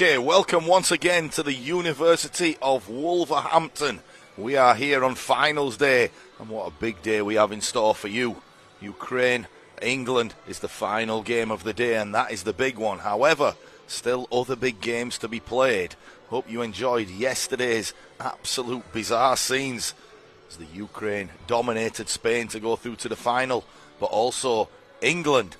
Okay, welcome once again to the University of Wolverhampton. We are here on finals day, and what a big day we have in store for you. Ukraine, England is the final game of the day, and that is the big one. However, still other big games to be played. Hope you enjoyed yesterday's absolute bizarre scenes as the Ukraine dominated Spain to go through to the final, but also England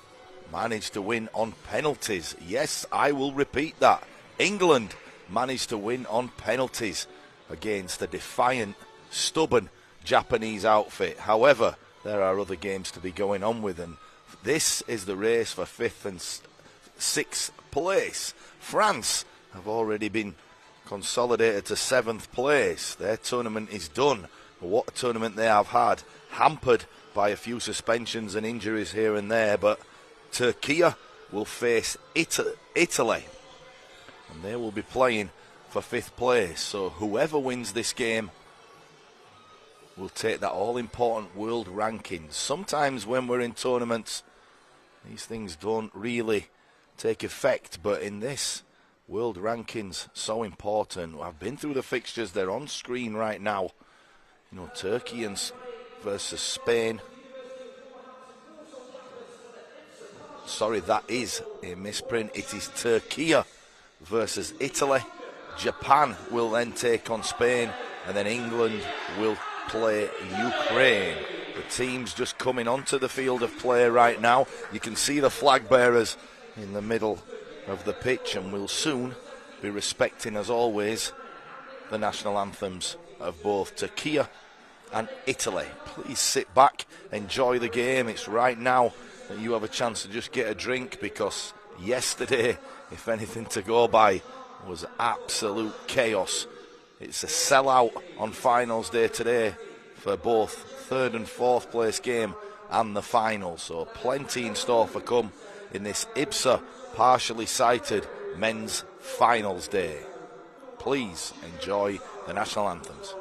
managed to win on penalties. Yes, I will repeat that. England managed to win on penalties against a defiant, stubborn Japanese outfit. However, there are other games to be going on with, and this is the race for 5th and 6th place. France have already been consolidated to 7th place. Their tournament is done. But what a tournament they have had, hampered by a few suspensions and injuries here and there. But Türkiye will face Italy, and they will be playing for 5th place. So whoever wins this game will take that all-important world ranking. Sometimes when we're in tournaments, these things don't really take effect, but in this, world rankings so important. I've been through the fixtures, they're on screen right now. You know, Turkey versus Spain. Sorry, that is a misprint. It is Türkiye versus Italy. Japan will then take on Spain, and then England will play Ukraine. The team's just coming onto the field of play right now. You can see the flag bearers in the middle of the pitch, and we'll soon be respecting, as always, the national anthems of both Türkiye and Italy. Please sit back, enjoy the game. It's right now that you have a chance to just get a drink, because yesterday, if anything to go by, was absolute chaos. It's a sellout on finals day today for both 3rd and 4th place game and the final. So plenty in store for come in this IBSA partially sighted men's finals day. Please enjoy the national anthems.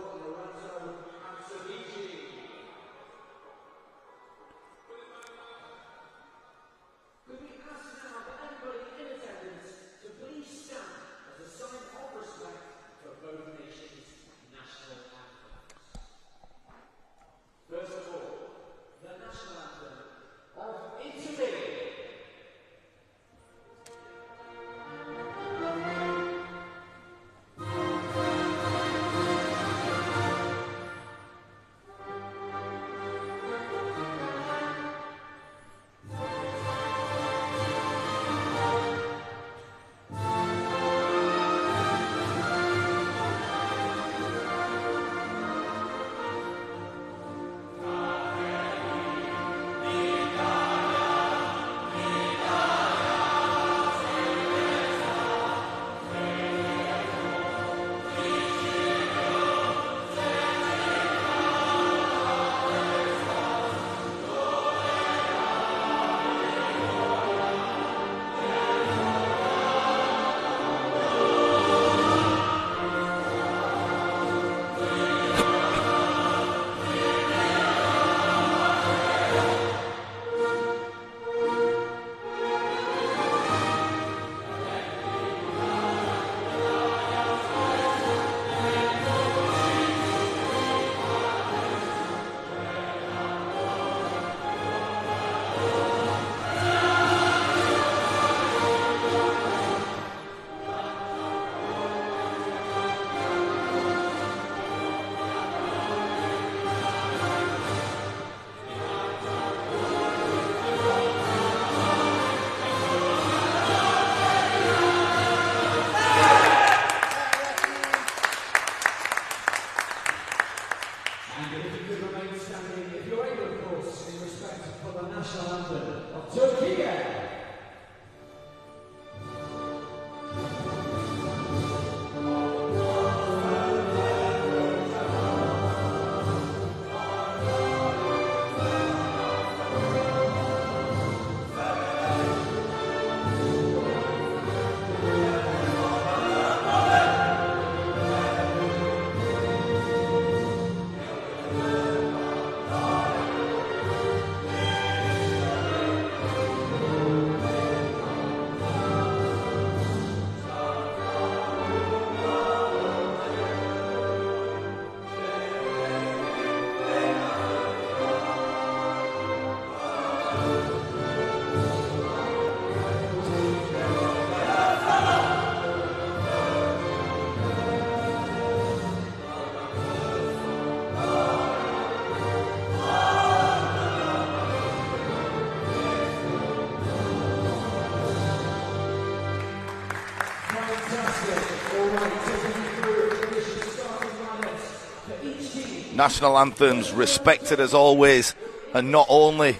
national anthems respected as always, and not only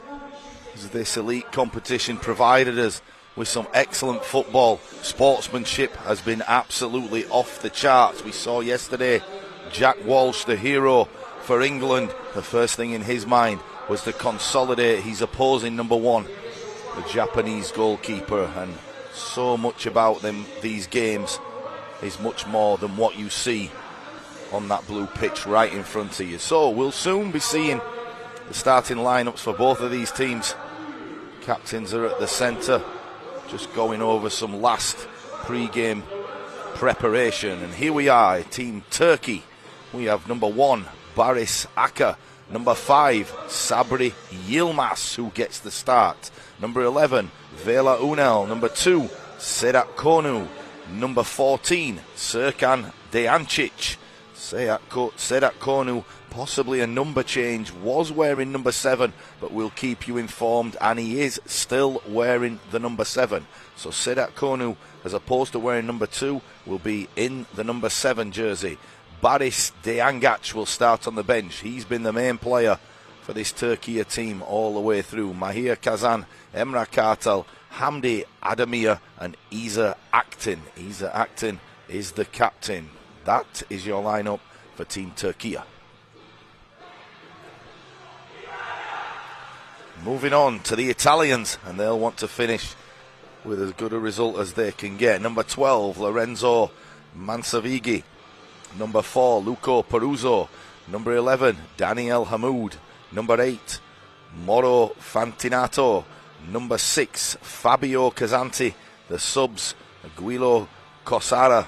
has this elite competition provided us with some excellent football, sportsmanship has been absolutely off the charts. We saw yesterday Jack Walsh, the hero for England. The first thing in his mind was to consolidate his opposing number one, the Japanese goalkeeper, and so much about these games is much more than what you see on that blue pitch right in front of you. So we'll soon be seeing the starting lineups for both of these teams. Captains are at the centre, just going over some last pre-game preparation. And here we are, Team Turkey. We have number 1, Barış Akar. Number 5, Sabri Yilmaz, who gets the start. Number 11, Vela Unel. Number 2, Sedat Konu. Number 14, Serkan Dejancic. Sedat Konu, possibly a number change, was wearing number 7, but we'll keep you informed, and he is still wearing the number 7. So Sedat Konu, as opposed to wearing number 2, will be in the number 7 jersey. Barış Dejangac will start on the bench. He's been the main player for this Türkiye team all the way through. Mahir Kazan, Emrah Kartal, Hamdi Adamir and İza Aktin. İza Aktin is the captain. That is your lineup for Team Türkiye. Moving on to the Italians, and they'll want to finish with as good a result as they can get. Number 12, Lorenzo Mansavighi. Number 4, Luco Peruzzo. Number 11, Daniel Hamoud. Number 8, Moro Fantinato. Number 6, Fabio Casanti. The subs, Guido Cossara,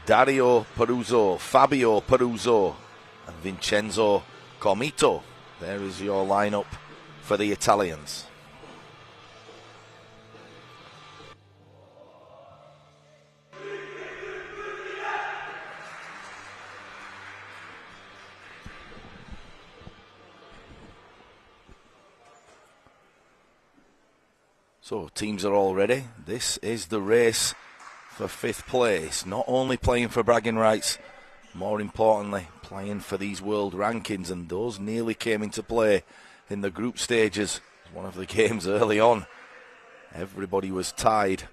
Dario Peruzzo, Fabio Peruzzo, and Vincenzo Comito. There is your lineup for the Italians. So teams are all ready. This is the race for 5th place. Not only playing for bragging rights, more importantly, playing for these world rankings, and those nearly came into play in the group stages. One of the games early on, everybody was tied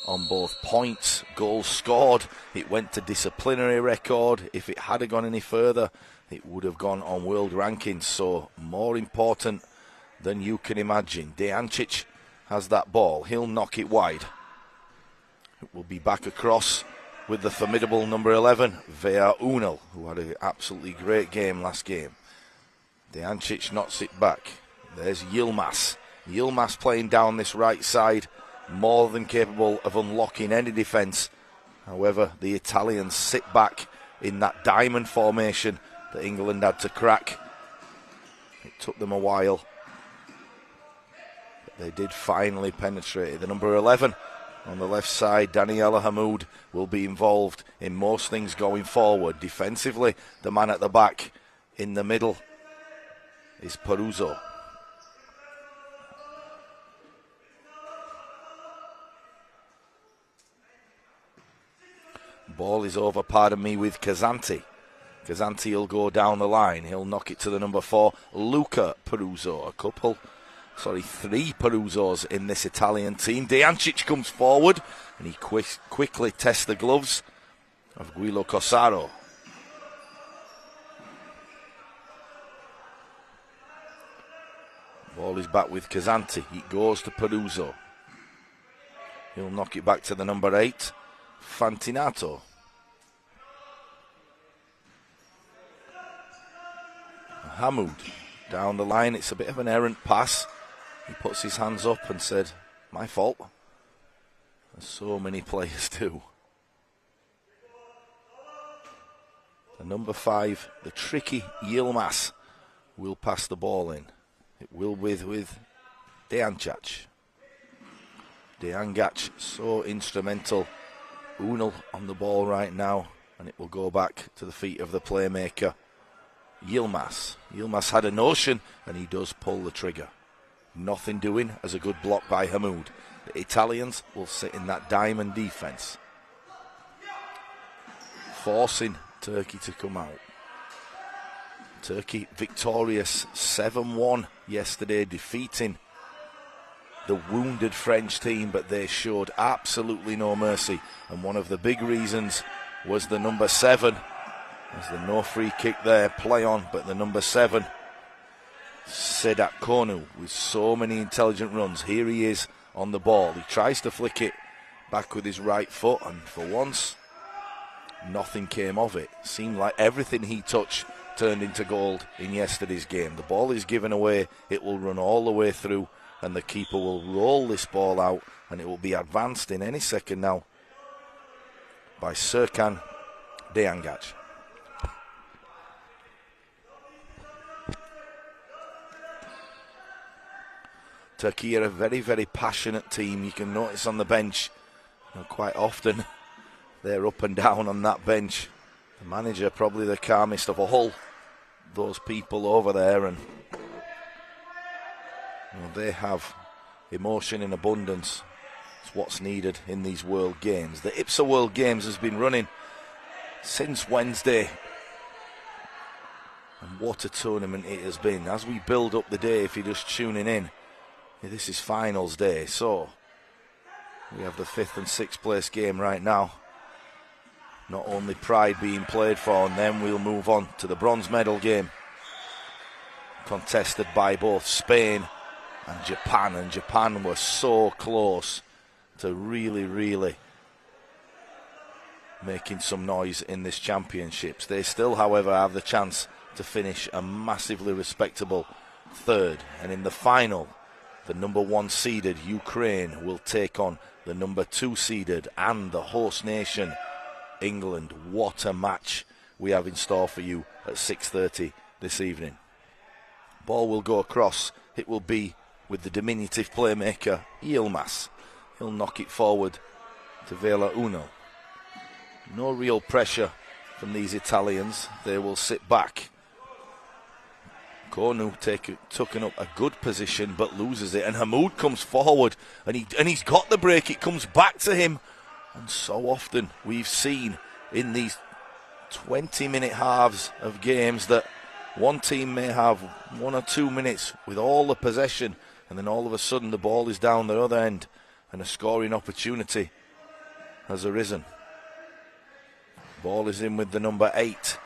on both points, goals scored. It went to disciplinary record. If it had gone any further, it would have gone on world rankings. So more important than you can imagine. Dejancic has that ball. He'll knock it wide. It will be back across with the formidable number 11, Vela Unel, who had an absolutely great game last game. Dejancic knocks it back. There's Yilmaz. Yilmaz playing down this right side, more than capable of unlocking any defence. However, the Italians sit back in that diamond formation that England had to crack. It took them a while. They did finally penetrate it. The number 11 on the left side, Daniela Hamoud, will be involved in most things going forward. Defensively, the man at the back in the middle is Peruzzo. Ball is over, pardon me, with Casanti. Casanti will go down the line. He'll knock it to the number 4, Luca Peruzzo. Three Peruzzos in this Italian team. Dejancic comes forward and he quickly tests the gloves of Guido Cossaro. Ball is back with Casanti. It goes to Peruzzo. He'll knock it back to the number 8, Fantinato. Hamoud down the line. It's a bit of an errant pass. He puts his hands up and said, my fault. As so many players do. The number 5, the tricky Yilmaz, will pass the ball in. It will with Dejangac. Dejangac, so instrumental. Unel on the ball right now, and it will go back to the feet of the playmaker, Yilmaz. Yilmaz had a notion, and he does pull the trigger. Nothing doing as a good block by Hamoud. The Italians will sit in that diamond defence, forcing Turkey to come out. Turkey victorious 7-1 yesterday, defeating the wounded French team, but they showed absolutely no mercy. And one of the big reasons was the number 7. There's the no free kick there, play on, but the number 7, Sedat Konu, with so many intelligent runs. Here he is on the ball. He tries to flick it back with his right foot, and for once, nothing came of it. Seemed like everything he touched turned into gold in yesterday's game. The ball is given away, it will run all the way through, and the keeper will roll this ball out, and it will be advanced in any second now by Serkan Deangaj. Turkey are a very, very passionate team. You can notice on the bench, quite often they're up and down on that bench. The manager, probably the calmest of all those people over there, and they have emotion in abundance. It's what's needed in these World Games. The IBSA World Games has been running since Wednesday, and what a tournament it has been. As we build up the day, if you're just tuning in, this is finals day, so we have the 5th and 6th place game right now. Not only pride being played for, and then we'll move on to the bronze medal game, contested by both Spain and Japan were so close to really making some noise in this championships. They still, however, have the chance to finish a massively respectable 3rd, and in the final, the number 1 seeded Ukraine will take on the number 2 seeded and the host nation England. What a match we have in store for you at 6:30 this evening. Ball will go across. It will be with the diminutive playmaker Yilmaz. He'll knock it forward to Vela Uno. No real pressure from these Italians. They will sit back. Konu taking up a good position but loses it, and Hamoud comes forward and he's got the break. It comes back to him, and so often we've seen in these 20-minute halves of games that one team may have 1 or 2 minutes with all the possession, and then all of a sudden the ball is down the other end and a scoring opportunity has arisen. Ball is in with the number 8,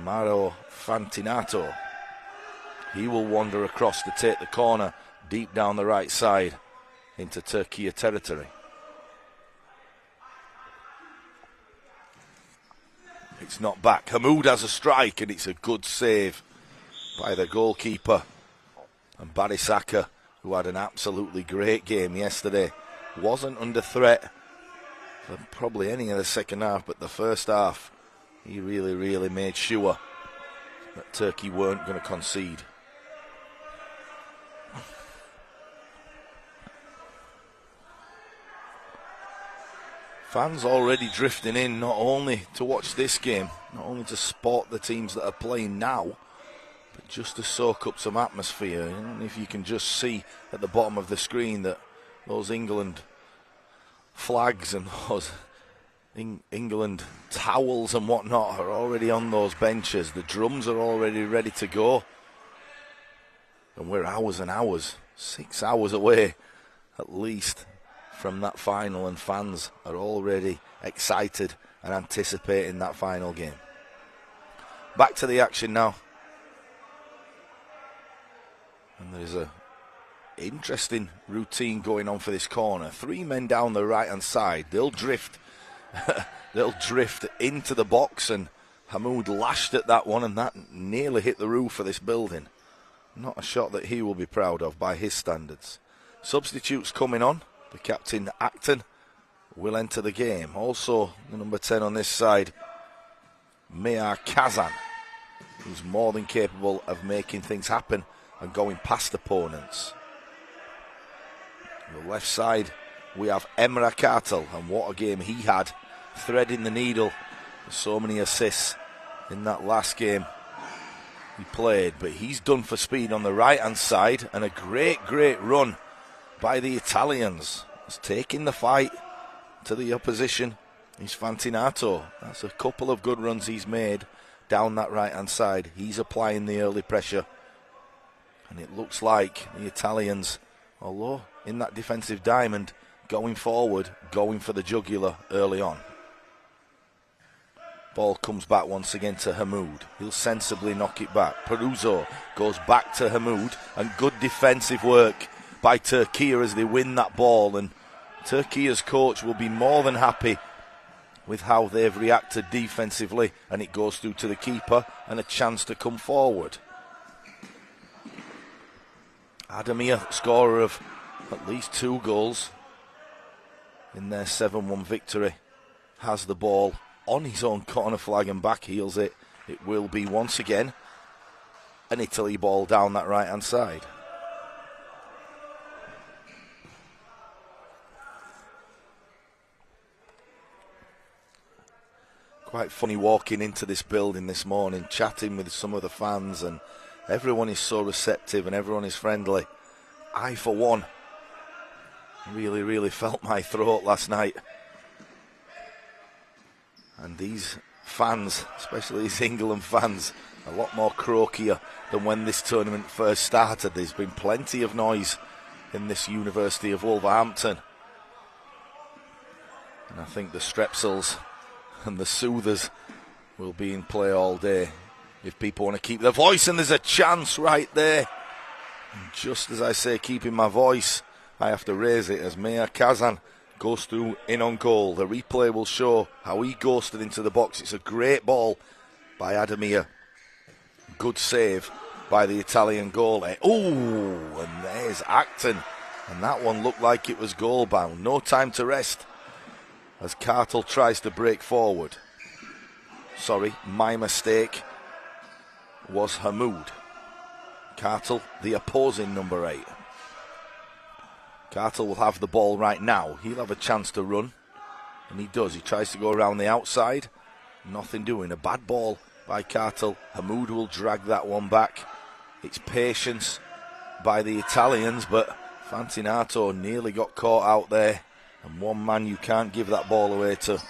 Mauro Fantinato. He will wander across to take the corner deep down the right side into Turkey territory. It's not back. Hamoud has a strike, and it's a good save by the goalkeeper. And Barisaka, who had an absolutely great game yesterday, wasn't under threat for probably any of the second half, but the first half, he really made sure that Turkey weren't going to concede. Fans already drifting in, not only to watch this game, not only to spot the teams that are playing now, but just to soak up some atmosphere. And if you can just see at the bottom of the screen that those England flags and those England towels and whatnot are already on those benches. The drums are already ready to go. And we're hours and hours, 6 hours away at least, from that final, and fans are already excited and anticipating that final game. Back to the action now. And there's a interesting routine going on for this corner. 3 men down the right hand side. They'll drift they'll drift into the box, and Hamoud lashed at that one, and that nearly hit the roof of this building. Not a shot that he will be proud of by his standards. Substitutes coming on. The captain, Acton, will enter the game. Also, the number 10 on this side, Meir Kazan, who's more than capable of making things happen and going past opponents. On the left side, we have Emre Kartal, and what a game he had, threading the needle. So many assists in that last game he played, but he's done for speed on the right-hand side, and a great run by the Italians. He's taking the fight to the opposition. He's Fantinato. That's a couple of good runs he's made, down that right-hand side. He's applying the early pressure. And it looks like the Italians, although in that defensive diamond, going forward, going for the jugular early on. Ball comes back once again to Hamoud. He'll sensibly knock it back. Peruzzo goes back to Hamoud, and good defensive work by Turkey as they win that ball. And Turkey's coach will be more than happy with how they've reacted defensively, and it goes through to the keeper and a chance to come forward. Ademir, scorer of at least 2 goals in their 7-1 victory, has the ball on his own corner flag and backheels it. It will be once again an Italy ball down that right-hand side. Quite funny walking into this building this morning, chatting with some of the fans, and everyone is so receptive and everyone is friendly. I, for one, really felt my throat last night. And these fans, especially these England fans, a lot more croakier than when this tournament first started. There's been plenty of noise in this University of Wolverhampton. And I think the Strepsils and the Soothers will be in play all day if people want to keep their voice, and there's a chance right there. And just as I say keeping my voice, I have to raise it as Meir Kazan goes through in on goal. The replay will show how he ghosted into the box. It's a great ball by Ademir. Good save by the Italian goalie. Oh, and there's Acton. And that one looked like it was goal bound. No time to rest as Cartel tries to break forward. Sorry, my mistake was Hamoud. Cartel, the opposing number 8. Cartel will have the ball right now. He'll have a chance to run, and he does. He tries to go around the outside. Nothing doing. A bad ball by Cartel. Hamoud will drag that one back. It's patience by the Italians, but Fantinato nearly got caught out there. And one man you can't give that ball away to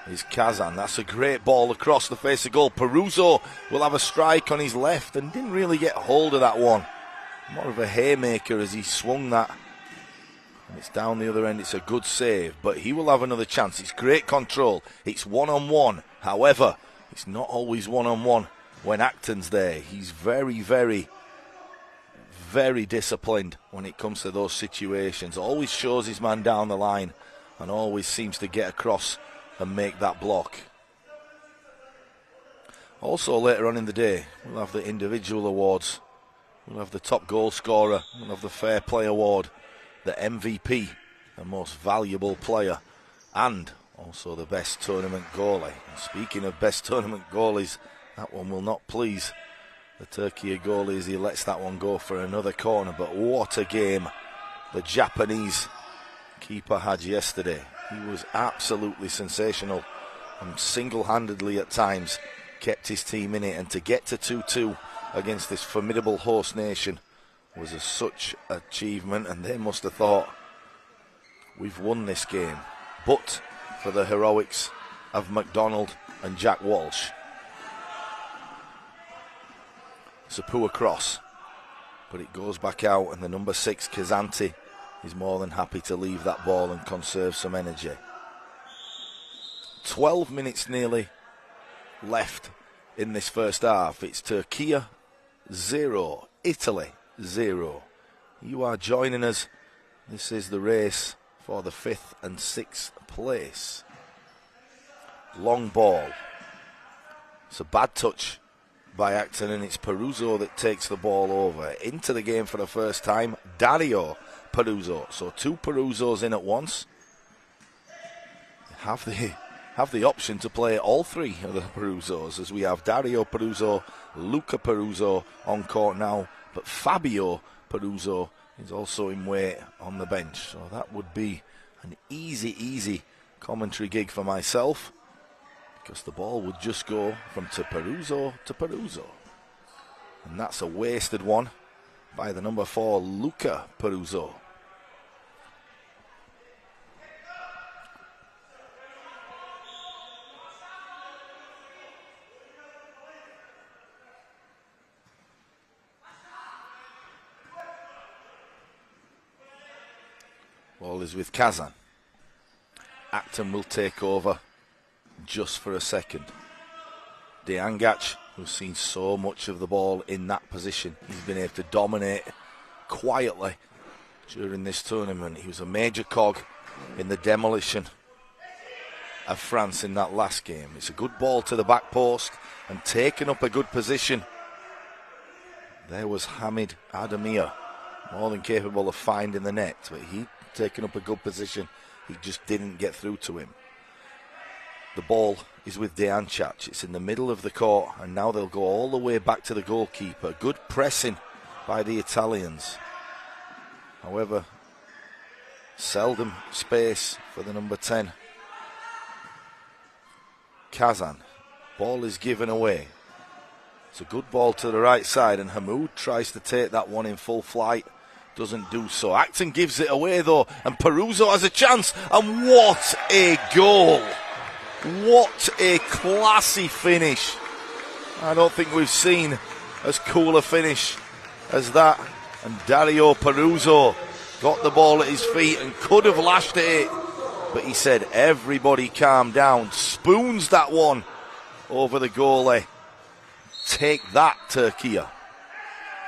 is Kazan. That's a great ball across the face of goal. Peruzzo will have a strike on his left and didn't really get hold of that one. More of a haymaker as he swung that. And it's down the other end. It's a good save, but he will have another chance. It's great control. It's one-on-one. However, it's not always one-on-one when Acton's there. He's very disciplined when it comes to those situations. Always shows his man down the line and always seems to get across and make that block. Also later on in the day, we'll have the individual awards. We'll have the top goal scorer, we'll have the Fair Play Award, the MVP, the most valuable player, and also the best tournament goalie. And speaking of best tournament goalies, that one will not please the Turkey goalie as he lets that one go for another corner. But what a game the Japanese keeper had yesterday. He was absolutely sensational and single-handedly at times kept his team in it. And to get to 2-2 against this formidable host nation was such achievement, and they must have thought, we've won this game. But for the heroics of McDonald and Jack Walsh. It's a poor cross, but it goes back out, and the number 6, Kazanti, is more than happy to leave that ball and conserve some energy. 12 minutes nearly left in this first half. It's Turkey 0, Italy 0. You are joining us. This is the race for the 5th and 6th place. Long ball. It's a bad touch by Acton, and it's Peruzzo that takes the ball over. Into the game for the first time, Dario Peruzzo. So 2 Peruzzos in at once. Have the option to play all 3 of the Peruzzos, as we have Dario Peruzzo, Luca Peruzzo on court now, but Fabio Peruzzo is also in weight on the bench. So that would be an easy commentary gig for myself, because the ball would just go from Peruzzo to Peruzzo. And that's a wasted one by the number 4, Luca Peruzzo. Ball is with Kazan. Acton will take over just for a second. Diangac, who's seen so much of the ball in that position, he's been able to dominate quietly during this tournament. He was a major cog in the demolition of France in that last game. It's a good ball to the back post and taking up a good position. There was Hamid Adamir, more than capable of finding the net, but he'd taken up a good position. He just didn't get through to him. The ball is with Diangac. It's in the middle of the court, and now they'll go all the way back to the goalkeeper. Good pressing by the Italians. However, seldom space for the number 10. Kazan. Ball is given away. It's a good ball to the right side, and Hamoud tries to take that one in full flight. Doesn't do so. Acton gives it away though, and Peruzzo has a chance, and what a goal! What a classy finish. I don't think we've seen as cool a finish as that. And Dario Peruzzo got the ball at his feet and could have lashed at it, but he said, everybody calm down. Spoons that one over the goalie. Take that, Türkiye.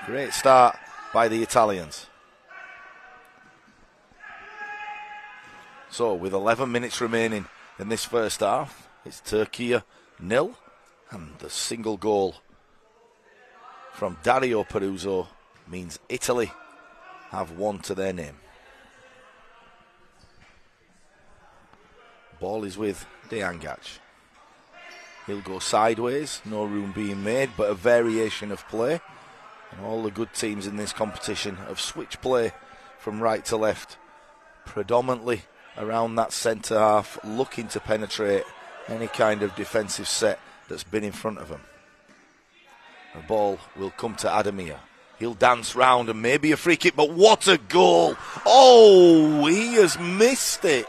Great start by the Italians. So with 11 minutes remaining in this first half, it's Türkiye 0, and the single goal from Dario Peruzzo means Italy have one to their name. Ball is with Diangac. He'll go sideways, no room being made, but a variation of play. And all the good teams in this competition have switched play from right to left, predominantly around that centre half, looking to penetrate any kind of defensive set that's been in front of them. The ball will come to Adamir. He'll dance round and maybe a free kick, but what a goal! Oh, he has missed it.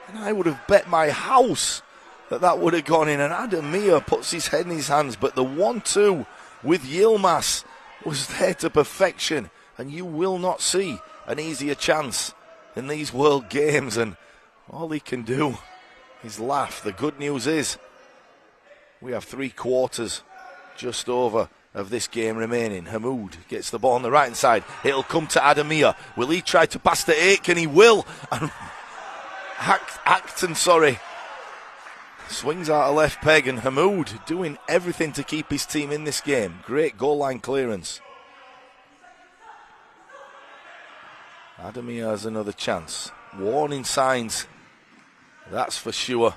And I would have bet my house that would have gone in, and Adamir puts his head in his hands, but the 1-2 with Yilmaz was there to perfection, and you will not see an easier chance in these World Games, and all he can do is laugh. The good news is we have 3 quarters just over of this game remaining. Hamoud gets the ball on the right hand side. It'll come to Adamir. Will he try to pass to Aitken? He will. And Acton, swings out a left peg, and Hamoud doing everything to keep his team in this game. Great goal line clearance. Adamir has another chance. Warning signs, that's for sure,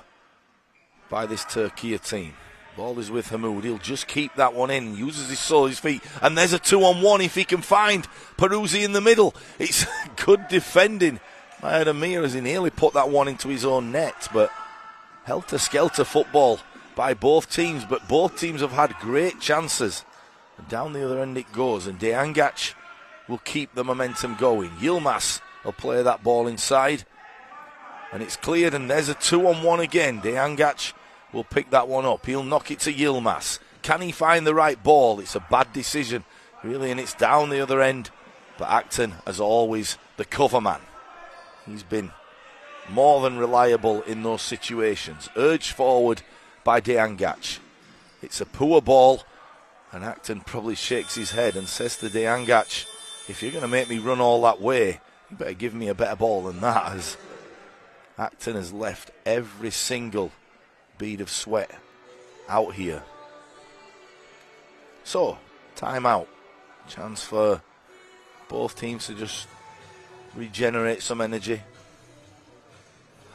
by this Türkiye team. Ball is with Hamoud. He'll just keep that one in. Uses his soul, his feet. And there's a 2-on-1 if he can find Peruzzi in the middle. It's good defending by Adamir as he nearly put that one into his own net. But helter-skelter football by both teams. But both teams have had great chances. And down the other end it goes. And Diangac will keep the momentum going. Yilmaz will play that ball inside. And it's cleared, and there's a 2-on-1 again. Diangac will pick that one up. He'll knock it to Yilmaz. Can he find the right ball? It's a bad decision, really, and it's down the other end. But Acton, as always, the cover man. He's been more than reliable in those situations. Urged forward by Diangac. It's a poor ball, and Acton probably shakes his head and says to Diangac, if you're going to make me run all that way, you better give me a better ball than that, as Acton has left every single bead of sweat out here. So, timeout. Chance for both teams to just regenerate some energy,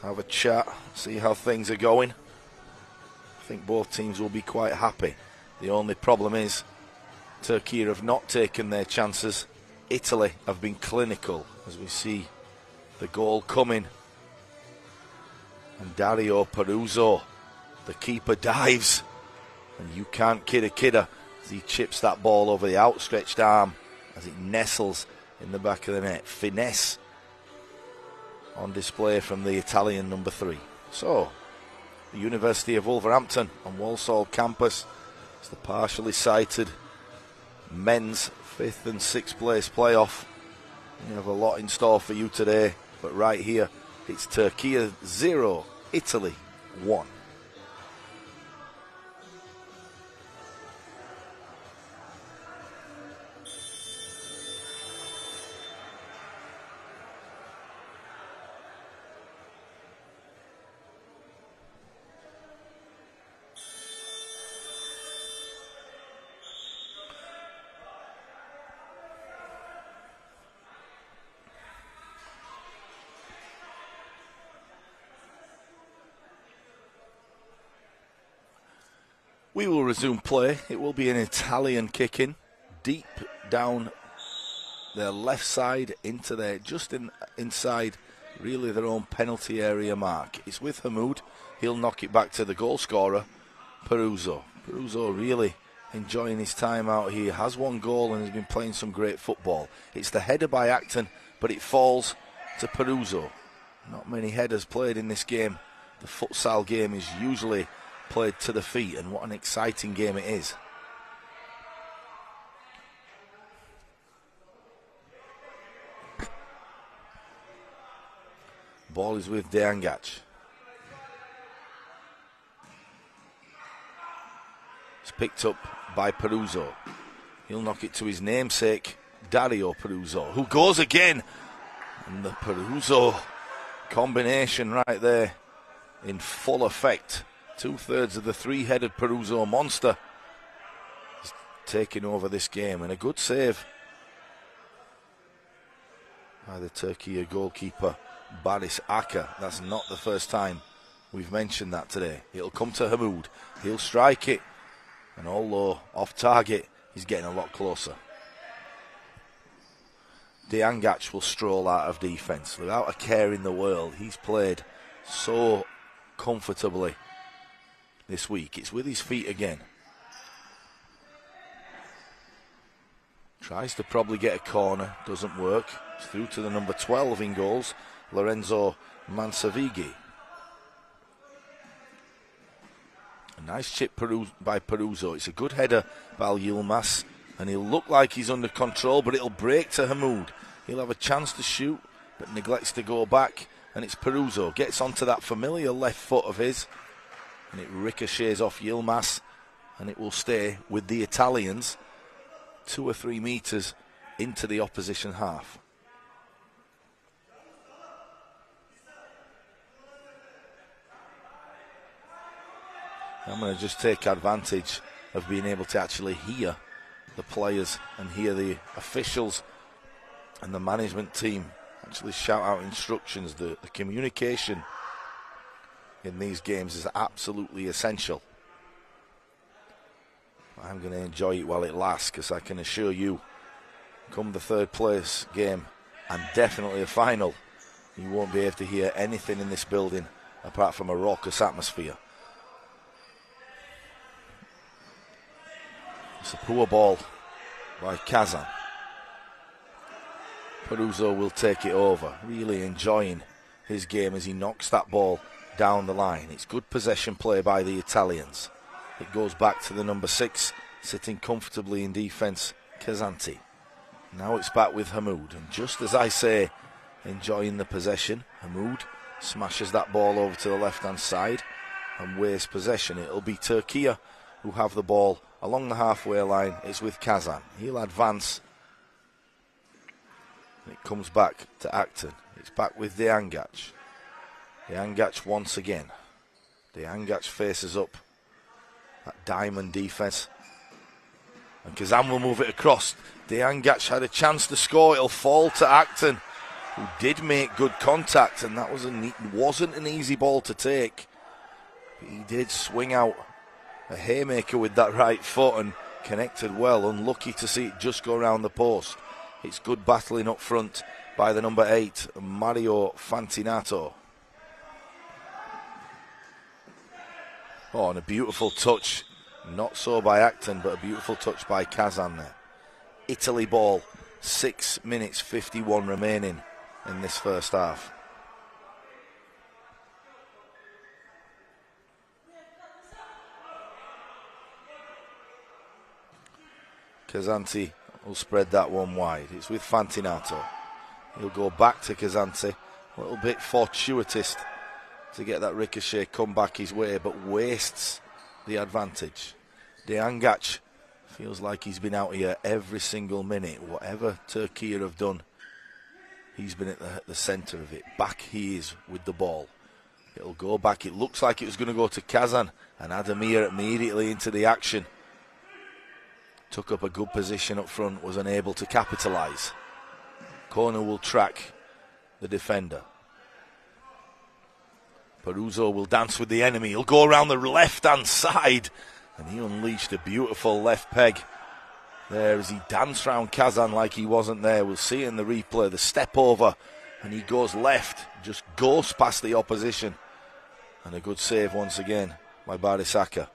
have a chat, see how things are going. I think both teams will be quite happy. The only problem is Türkiye have not taken their chances. Italy have been clinical, as we see the goal coming. And Dario Peruzzo, the keeper, dives. And you can't kid a kidder as he chips that ball over the outstretched arm as it nestles in the back of the net. Finesse on display from the Italian number 3. So, the University of Wolverhampton on Walsall campus is the partially sighted men's 5th and 6th place playoff. We have a lot in store for you today. But right here, it's Turkey 0, Italy 1. We will resume play. It will be an Italian kick-in deep down their left side into their inside really their own penalty area mark. It's with Hamoud. He'll knock it back to the goal scorer, Peruzzo. Peruzzo really enjoying his time out here. Has one goal and has been playing some great football. It's the header by Acton, but it falls to Peruzzo. Not many headers played in this game. The futsal game is usually played to the feet, and what an exciting game it is. Ball is with Deangac. It's picked up by Peruzzo. He'll knock it to his namesake, Dario Peruzzo, who goes again. And the Peruzzo combination right there in full effect. 2/3 of the three-headed Peruzzo monster is taking over this game, and a good save by the Turkey goalkeeper Baris Aka. That's not the first time we've mentioned that today. It'll come to Hamoud. He'll strike it, and although off target, he's getting a lot closer. Deangac will stroll out of defence without a care in the world. He's played so comfortably this week. It's with his feet again. Tries to probably get a corner, doesn't work. It's through to the number 12 in goals, Lorenzo Mansavighi. A nice chip by Peruzzo. It's a good header by Yilmaz, and he'll look like he's under control, but it'll break to Hamoud. He'll have a chance to shoot, but neglects to go back, and it's Peruzzo. Gets onto that familiar left foot of his, and it ricochets off Yilmaz, and it will stay with the Italians 2 or 3 metres into the opposition half. I'm going to just take advantage of being able to actually hear the players and hear the officials and the management team actually shout out instructions. The communication in these games is absolutely essential. I'm going to enjoy it while it lasts, because I can assure you, come the third place game and definitely a final, you won't be able to hear anything in this building apart from a raucous atmosphere. It's a poor ball by Kazan. Peruzzo will take it over, really enjoying his game as he knocks that ball down the line. It's good possession play by the Italians. It goes back to the number 6, sitting comfortably in defence, Kazanti. Now it's back with Hamoud, and just as I say, enjoying the possession, Hamoud smashes that ball over to the left-hand side and wastes possession. It'll be Turkey who have the ball along the halfway line. It's with Kazan. He'll advance. It comes back to Acton. It's back with Deangac. Deangac once again. Deangac faces up that diamond defence, and Kazan will move it across. Deangac had a chance to score. It'll fall to Acton, who did make good contact, and that wasn't an easy ball to take. But he did swing out a haymaker with that right foot and connected well. Unlucky to see it just go around the post. It's good battling up front by the number 8, Mario Fantinato. Oh, and a beautiful touch. Not so by Acton, but a beautiful touch by Kazan there. Italy ball, 6 minutes 51 remaining in this first half. Kazanti will spread that one wide. It's with Fantinato. He'll go back to Kazanti, A little bit fortuitous to get that ricochet come back his way, but wastes the advantage. Diangac feels like he's been out here every single minute. Whatever Türkiye have done, he's been at the centre of it. Back he is with the ball. It'll go back. It looks like it was going to go to Kazan, and Ademir immediately into the action. Took up a good position up front, was unable to capitalise. Corner will track the defender. Peruzzo will dance with the enemy. He'll go around the left-hand side, and he unleashed a beautiful left peg there as he danced round Kazan like he wasn't there. We'll see in the replay the step over, and he goes left, just goes past the opposition. And a good save once again by Barisaka.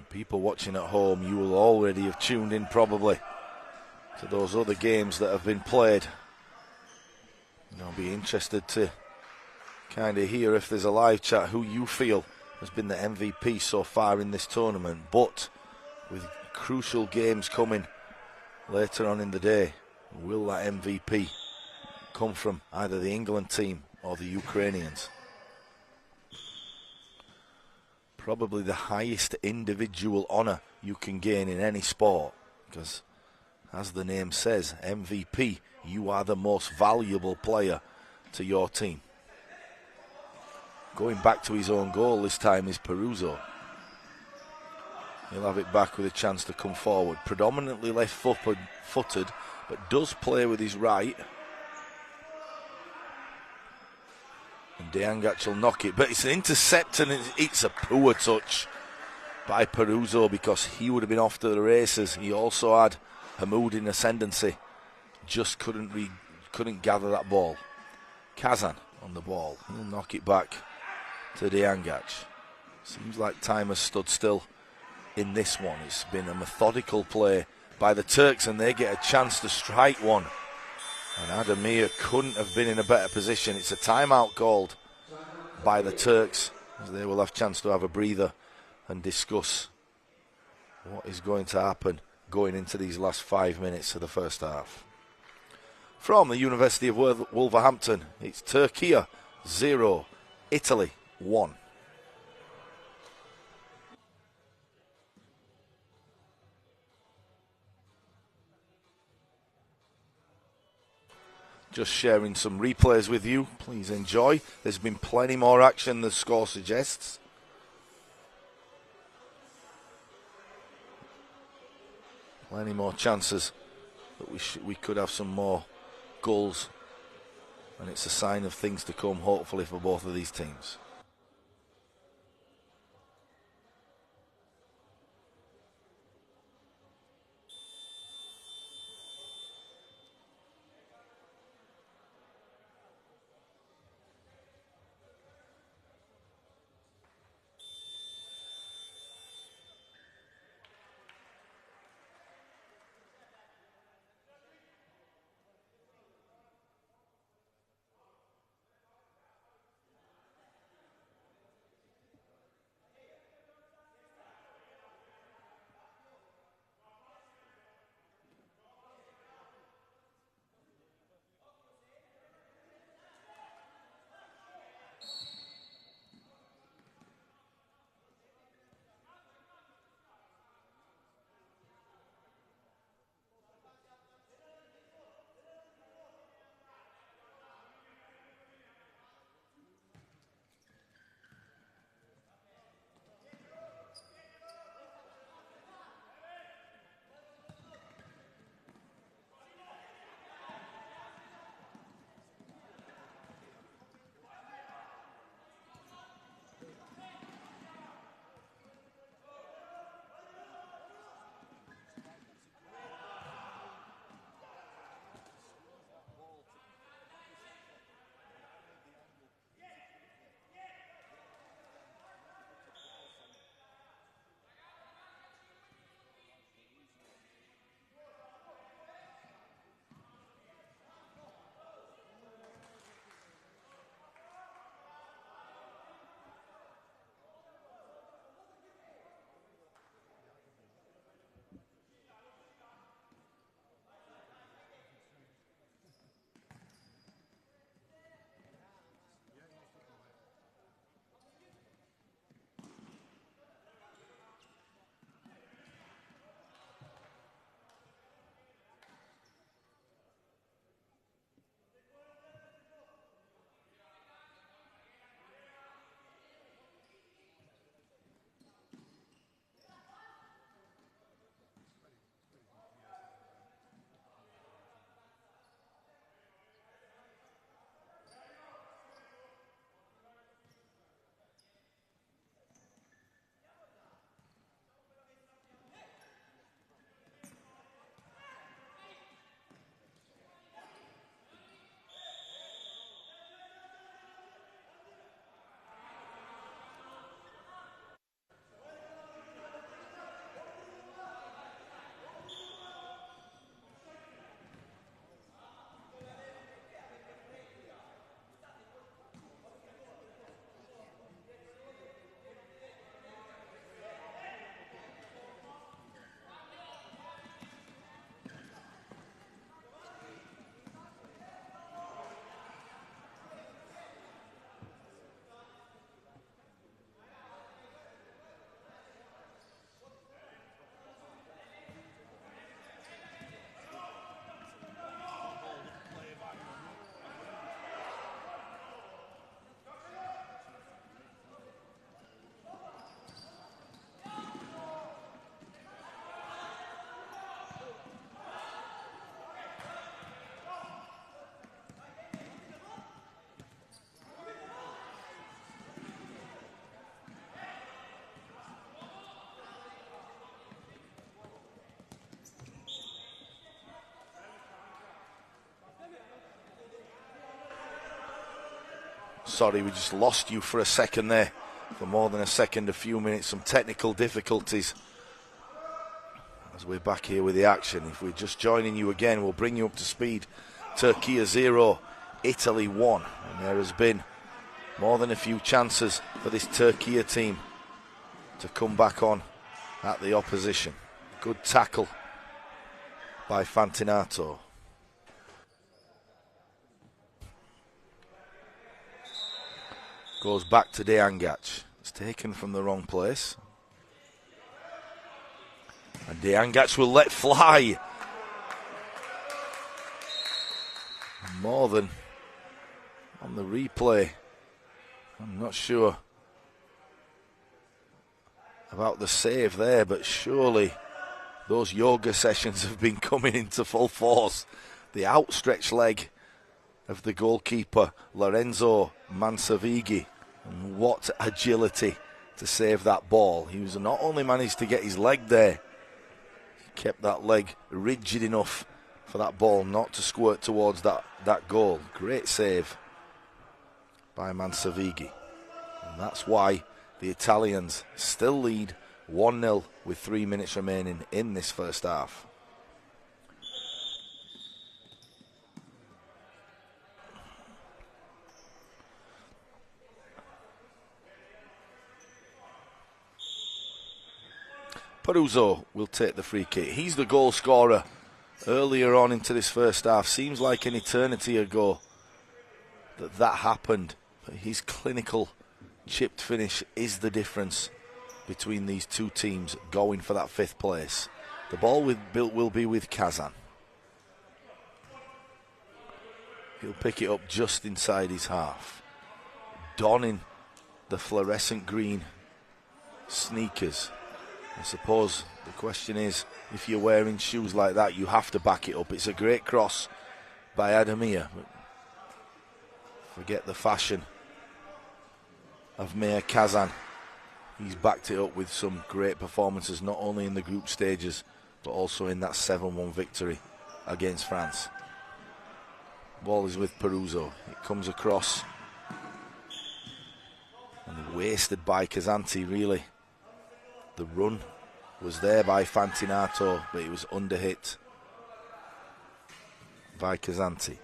People watching at home, you will already have tuned in probably to those other games that have been played. And I'll be interested to kind of hear, if there's a live chat, who you feel has been the MVP so far in this tournament. But with crucial games coming later on in the day, will that MVP come from either the England team or the Ukrainians? Probably the highest individual honour you can gain in any sport, because as the name says, MVP, you are the most valuable player to your team. Going back to his own goal this time is Peruzzo. He'll have it back with a chance to come forward. Predominantly left-footed, but does play with his right. And Diangac will knock it, but it's an intercept, and it's a poor touch by Peruzzo, because he would have been off to the races. He also had Hamoud in ascendancy, just couldn't gather that ball. Kazan on the ball, he'll knock it back to Diangac. Seems like time has stood still in this one. It's been a methodical play by the Turks, and they get a chance to strike one. And Ademir couldn't have been in a better position. It's a timeout called by the Turks, as they will have a chance to have a breather and discuss what is going to happen going into these last 5 minutes of the first half. From the University of Wolverhampton, it's Türkiye 0, Italy 1. Just sharing some replays with you. Please enjoy. There's been plenty more action than the score suggests. Plenty more chances that we could have some more goals. And it's a sign of things to come, hopefully, for both of these teams. Sorry, we just lost you for a second there. For more than a second, a few minutes, some technical difficulties. As we're back here with the action, if we're just joining you again, we'll bring you up to speed. Turkey 0, Italy 1. And there has been more than a few chances for this Turkey team to come back on at the opposition. Good tackle by Fantinato. Goes back to Deangac. It's taken from the wrong place. And Deangac will let fly. More than on the replay. I'm not sure about the save there, but surely those yoga sessions have been coming into full force. The outstretched leg of the goalkeeper, Lorenzo Mansavighi. And what agility to save that ball. He was not only managed to get his leg there, he kept that leg rigid enough for that ball not to squirt towards that goal. Great save by Mansavighi. And that's why the Italians still lead 1-0 with 3 minutes remaining in this first half. Peruzzo will take the free kick. He's the goal scorer earlier on into this first half. Seems like an eternity ago that happened. But his clinical chipped finish is the difference between these two teams going for that 5th place. The ball will be with Kazan. He'll pick it up just inside his half. Donning the fluorescent green sneakers. I suppose the question is, if you're wearing shoes like that, you have to back it up. It's a great cross by Ademir. Forget the fashion of Meir Kazan. He's backed it up with some great performances, not only in the group stages, but also in that 7-1 victory against France. Ball is with Peruzzo. It comes across. And wasted by Kazanti, really. The run was there by Fantinato, but it was underhit by Kazanti.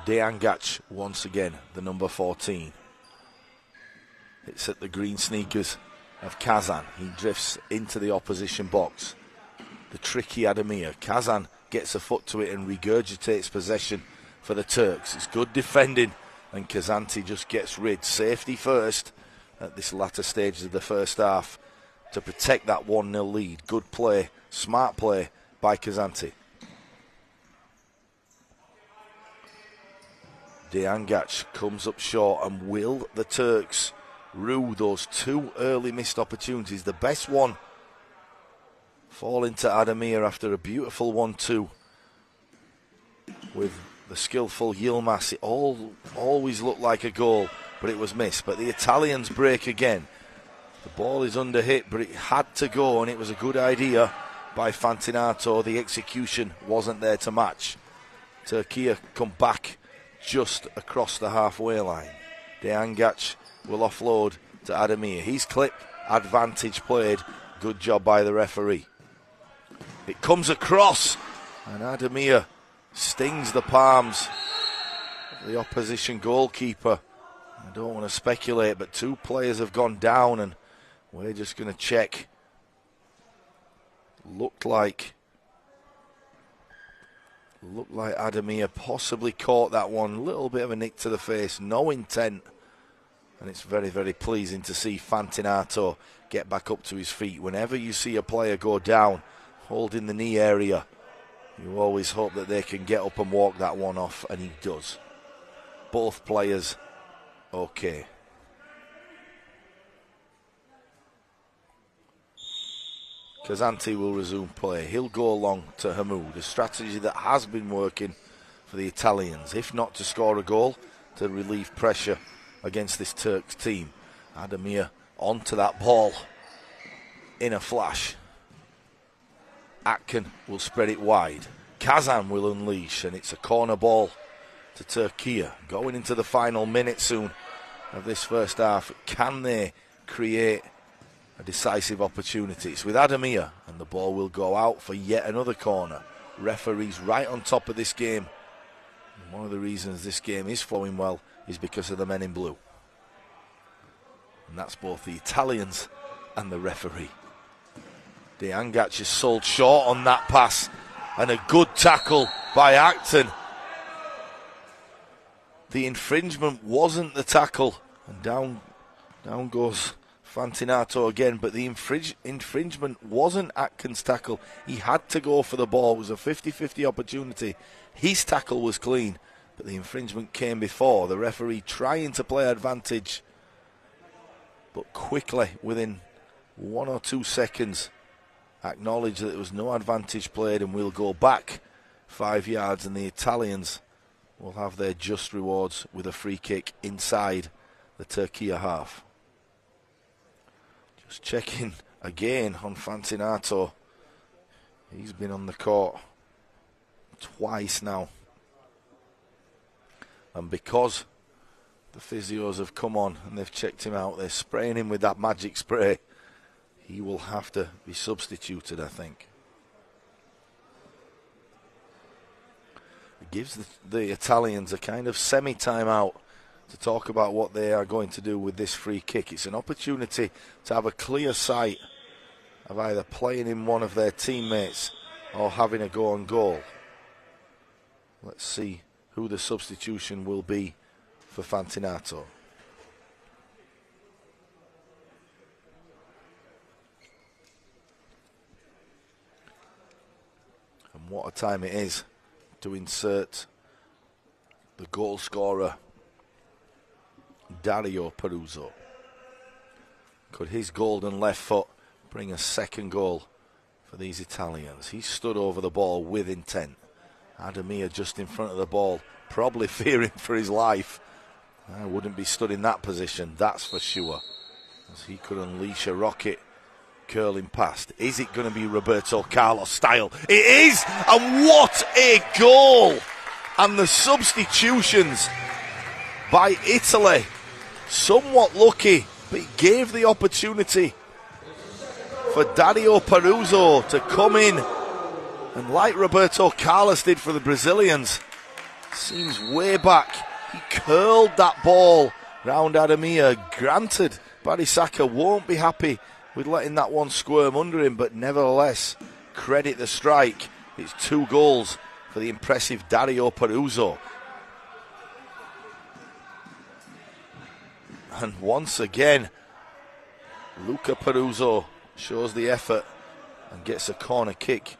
Deangac once again, the number 14. It's at the green sneakers of Kazan. He drifts into the opposition box. The tricky Ademir. Kazan gets a foot to it and regurgitates possession for the Turks. It's good defending, and Kazanti just gets rid. Safety first at this latter stage of the first half to protect that 1-0 lead. Good play, smart play by Kazanti. Deangac comes up short, and will the Turks rue those 2 early missed opportunities? The best one fall into Ademir after a beautiful 1-2 with the skillful Yilmaz. It always looked like a goal, but it was missed. But the Italians break again. The ball is under hit, but it had to go, and it was a good idea by Fantinato. The execution wasn't there to match. Turkey come back just across the halfway line. Deangac will offload to Ademir. He's clipped, advantage played. Good job by the referee. It comes across, and Ademir stings the palms of the opposition goalkeeper. I don't want to speculate, but 2 players have gone down, and we're just going to check. Looked like Ademir possibly caught that one. A little bit of a nick to the face, no intent. And it's very, very pleasing to see Fantinato get back up to his feet. Whenever you see a player go down, holding the knee area, you always hope that they can get up and walk that one off, and he does. Both players okay. Kazanti will resume play. He'll go along to Hamoud, a strategy that has been working for the Italians, if not to score a goal, to relieve pressure against this Turks team. Ademir onto that ball in a flash. Atkin will spread it wide. Kazan will unleash, and it's a corner ball to Turkey. Going into the final minute soon of this first half. Can they create a decisive opportunity? It's with Adamir, and the ball will go out for yet another corner. Referees right on top of this game. And one of the reasons this game is flowing well is because of the men in blue. And that's both the Italians and the referee. Diangac is sold short on that pass, and a good tackle by Acton. The infringement wasn't the tackle, and down goes Fantinato again, but the infringement wasn't Atkins' tackle. He had to go for the ball. It was a 50-50 opportunity. His tackle was clean, but the infringement came before. The referee trying to play advantage, but quickly, within 1 or 2 seconds, acknowledged that there was no advantage played and will go back 5 yards, and the Italians will have their just rewards with a free kick inside the Turkey half. Just checking again on Fantinato. He's been on the court twice now. And because the physios have come on and they've checked him out, they're spraying him with that magic spray, he will have to be substituted, I think. It gives the Italians a kind of semi-timeout to talk about what they are going to do with this free kick. It's an opportunity to have a clear sight of either playing in one of their teammates or having a go on goal. Let's see who the substitution will be for Fantinato. And what a time it is to insert the goal scorer, Dario Peruzzo. Could his golden left foot bring a second goal for these Italians? He stood over the ball with intent. Adamir just in front of the ball, probably fearing for his life. I wouldn't be stood in that position, that's for sure, as he could unleash a rocket curling past. Is it going to be Roberto Carlos style? It is! And what a goal! And the substitutions by Italy, somewhat lucky, but it gave the opportunity for Dario Peruzzo to come in, and like Roberto Carlos did for the Brazilians, seems way back, he curled that ball round Adamir. Granted, Barisaka won't be happy with letting that one squirm under him, but nevertheless, credit the strike. It's 2 goals for the impressive Dario Peruzzo. And once again, Luca Peruzzo shows the effort and gets a corner kick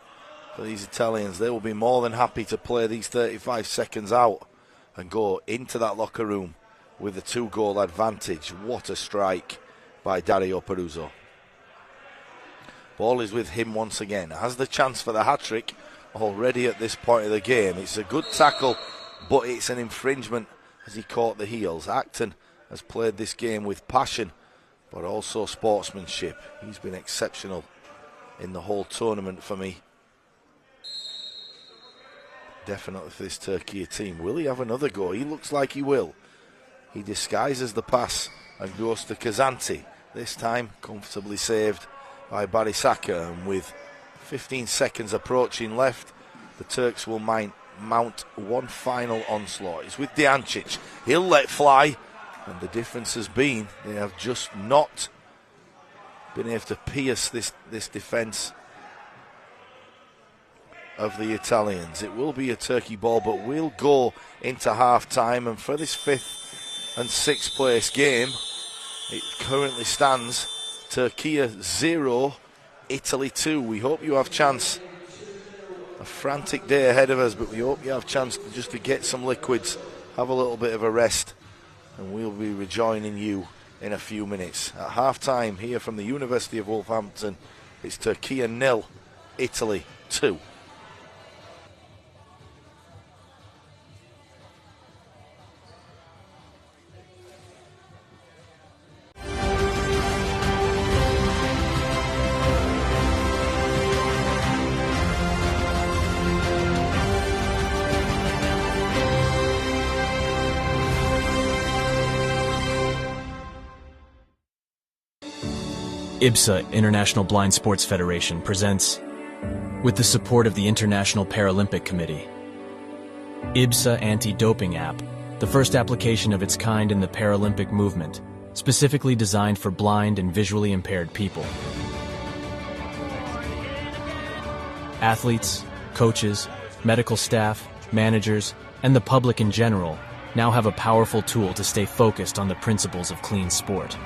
for these Italians. They will be more than happy to play these 35 seconds out and go into that locker room with a 2-goal advantage. What a strike by Dario Peruzzo. Ball is with him once again. Has the chance for the hat-trick already at this point of the game. It's a good tackle, but it's an infringement as he caught the heels. Acton has played this game with passion, but also sportsmanship. He's been exceptional in the whole tournament for me. Definitely for this Turkey team. Will he have another go? He looks like he will. He disguises the pass and goes to Kazanti. This time comfortably saved by Barisaka, and with 15 seconds approaching left, the Turks will mount one final onslaught. It's with Diancic. He'll let fly, and the difference has been they have just not been able to pierce this defence of the Italians. It will be a Turkey ball, but we'll go into half-time, and for this 5th and 6th place game, it currently stands Turkey 0, Italy 2. We hope you have chance. A frantic day ahead of us, but we hope you have chance to get some liquids, have a little bit of a rest, and we'll be rejoining you in a few minutes. At half-time here from the University of Wolverhampton, it's Turkey 0, Italy 2. IBSA, International Blind Sports Federation, presents, with the support of the International Paralympic Committee, IBSA Anti-Doping App, the first application of its kind in the Paralympic movement, specifically designed for blind and visually impaired people. Athletes, coaches, medical staff, managers, and the public in general now have a powerful tool to stay focused on the principles of clean sport.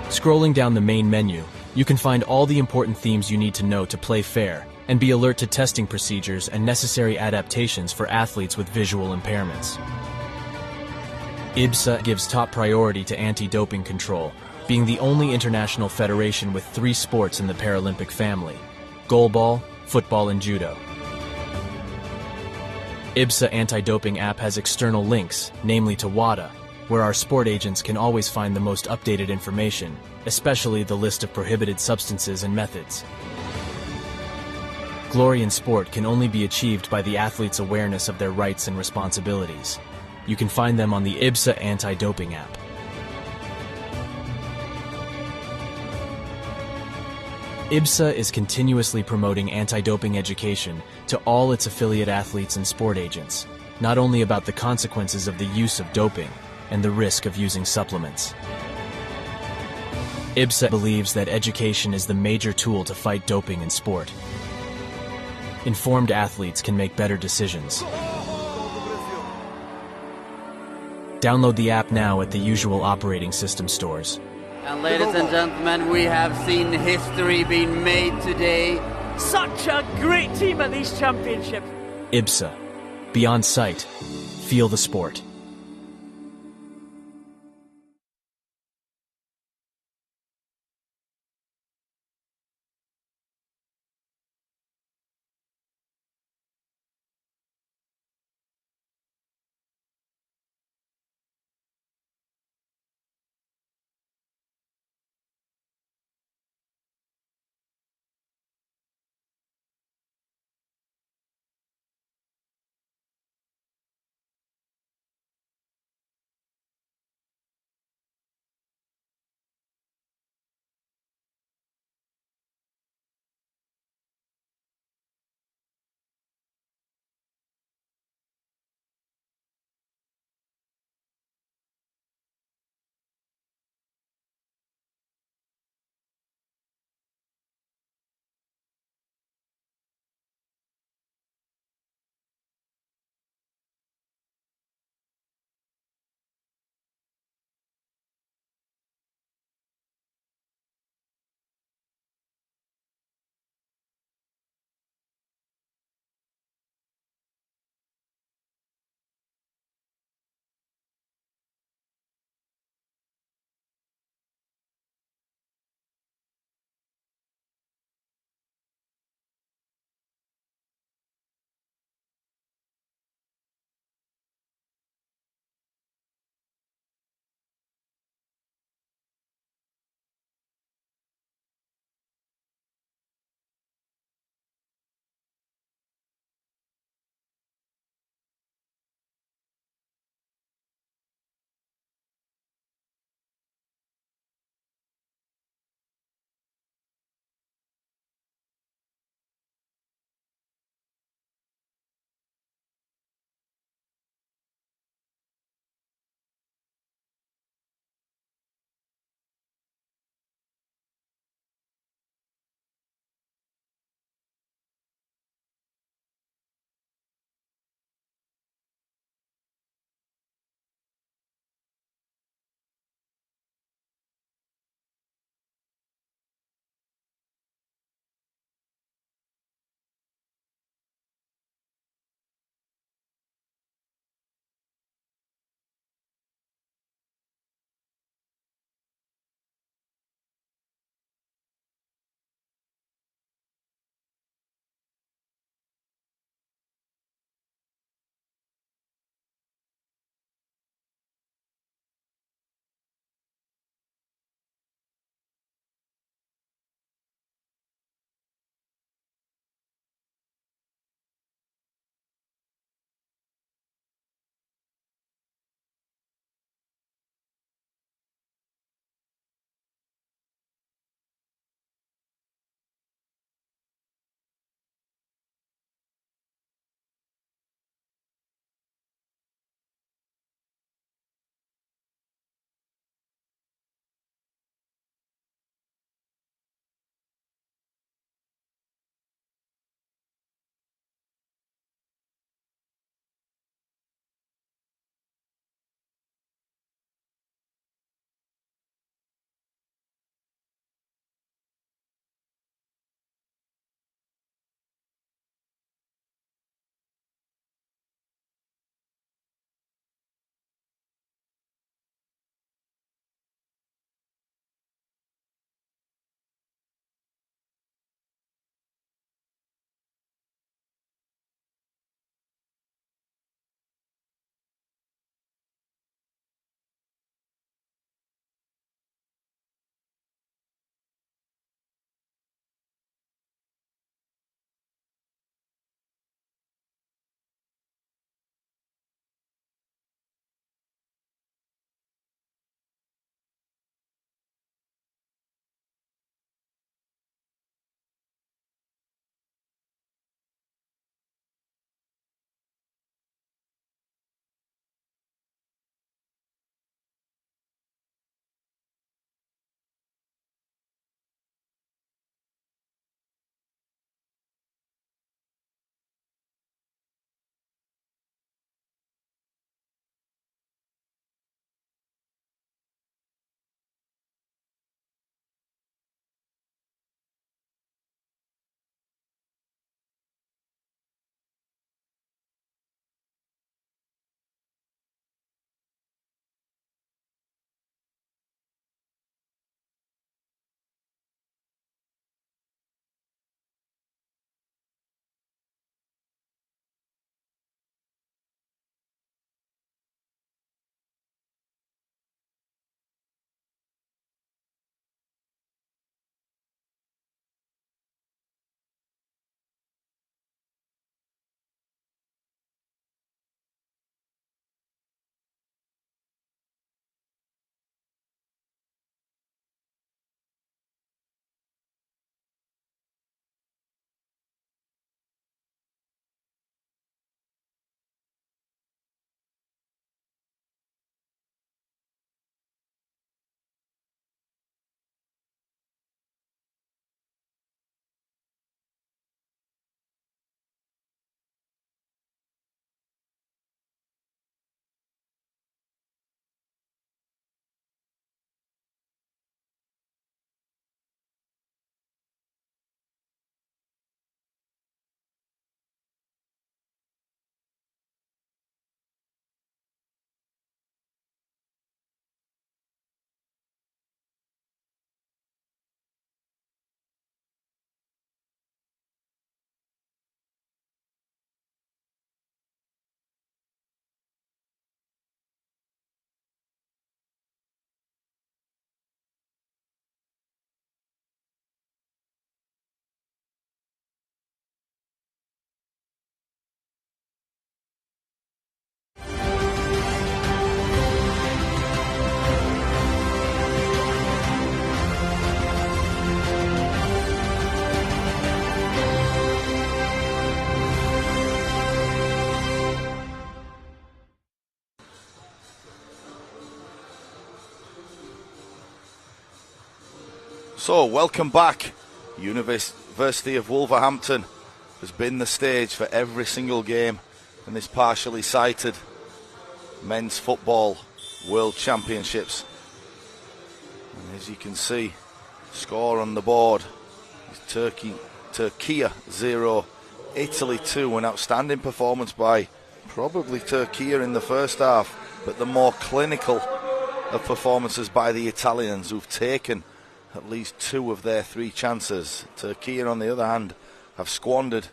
Scrolling down the main menu, you can find all the important themes you need to know to play fair and be alert to testing procedures and necessary adaptations for athletes with visual impairments. IBSA gives top priority to anti-doping control, being the only international federation with 3 sports in the Paralympic family: goalball, football, and judo. IBSA Anti-Doping App has external links, namely to WADA, where our sport agents can always find the most updated information, especially the list of prohibited substances and methods. Glory in sport can only be achieved by the athlete's awareness of their rights and responsibilities. You can find them on the IBSA Anti-Doping App. IBSA is continuously promoting anti-doping education to all its affiliate athletes and sport agents, not only about the consequences of the use of doping and the risk of using supplements. IBSA believes that education is the major tool to fight doping in sport. Informed athletes can make better decisions. Download the app now at the usual operating system stores. And ladies and gentlemen, we have seen history being made today. Such a great team at these championships. IBSA. Beyond sight. Feel the sport. So, welcome back. University of Wolverhampton has been the stage for every single game in this partially sighted men's football world championships. And as you can see, score on the board is Turkey 0, Italy 2. An outstanding performance by probably Turkey in the first half, but the more clinical of performances by the Italians, who've taken at least 2 of their 3 chances. Turkey, on the other hand, have squandered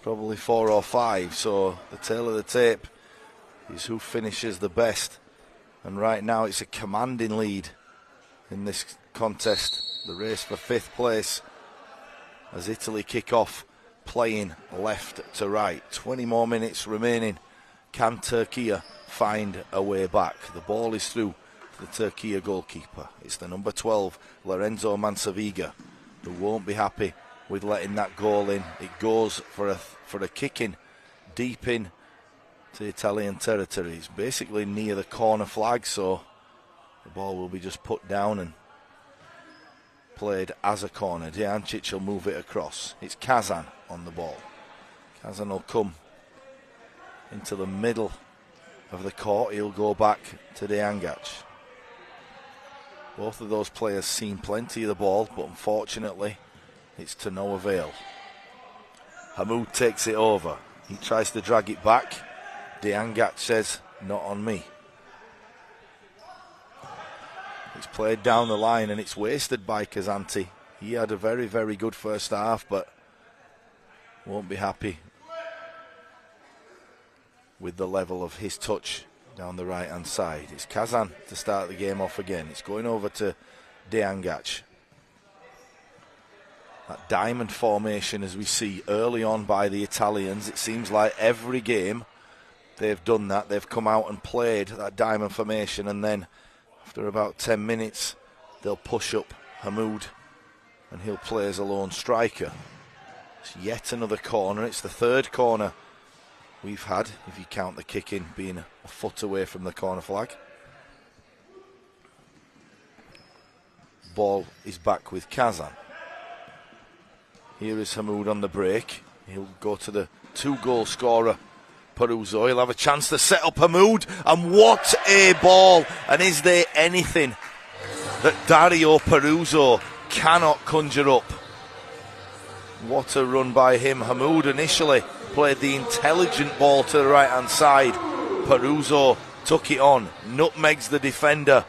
probably 4 or 5. So the tail of the tape is who finishes the best. And right now it's a commanding lead in this contest. The race for 5th place as Italy kick off playing left to right. 20 more minutes remaining. Can Turkey find a way back? The ball is through the Turkey goalkeeper. It's the number 12, Lorenzo Mansaviga, who won't be happy with letting that goal in. It goes for a kick in deep in to Italian territory. It's basically near the corner flag, so the ball will be just put down and played as a corner. Dejancic will move it across. It's Kazan on the ball. Kazan will come into the middle of the court. He'll go back to Dejangac. Both of those players seen plenty of the ball, but unfortunately it's to no avail. Hamoud takes it over. He tries to drag it back. Dejangac says, not on me. It's played down the line and it's wasted by Kazanti. He had a very, very good first half, but won't be happy with the level of his touch down the right hand side. It's Kazan to start the game off again. It's going over to Dejangac. That diamond formation, as we see early on by the Italians, it seems like every game they've done that. They've come out and played that diamond formation, and then after about 10 minutes they'll push up Hamoud and he'll play as a lone striker. It's yet another corner. It's the 3rd corner we've had, if you count the kick in being a foot away from the corner flag. Ball is back with Kazan. Here is Hamoud on the break. He'll go to the 2-goal scorer, Peruzzo. He'll have a chance to set up Hamoud, and what a ball! And is there anything that Dario Peruzzo cannot conjure up? What a run by him. Hamoud initially played the intelligent ball to the right hand side. Peruzzo took it on, nutmegs the defender,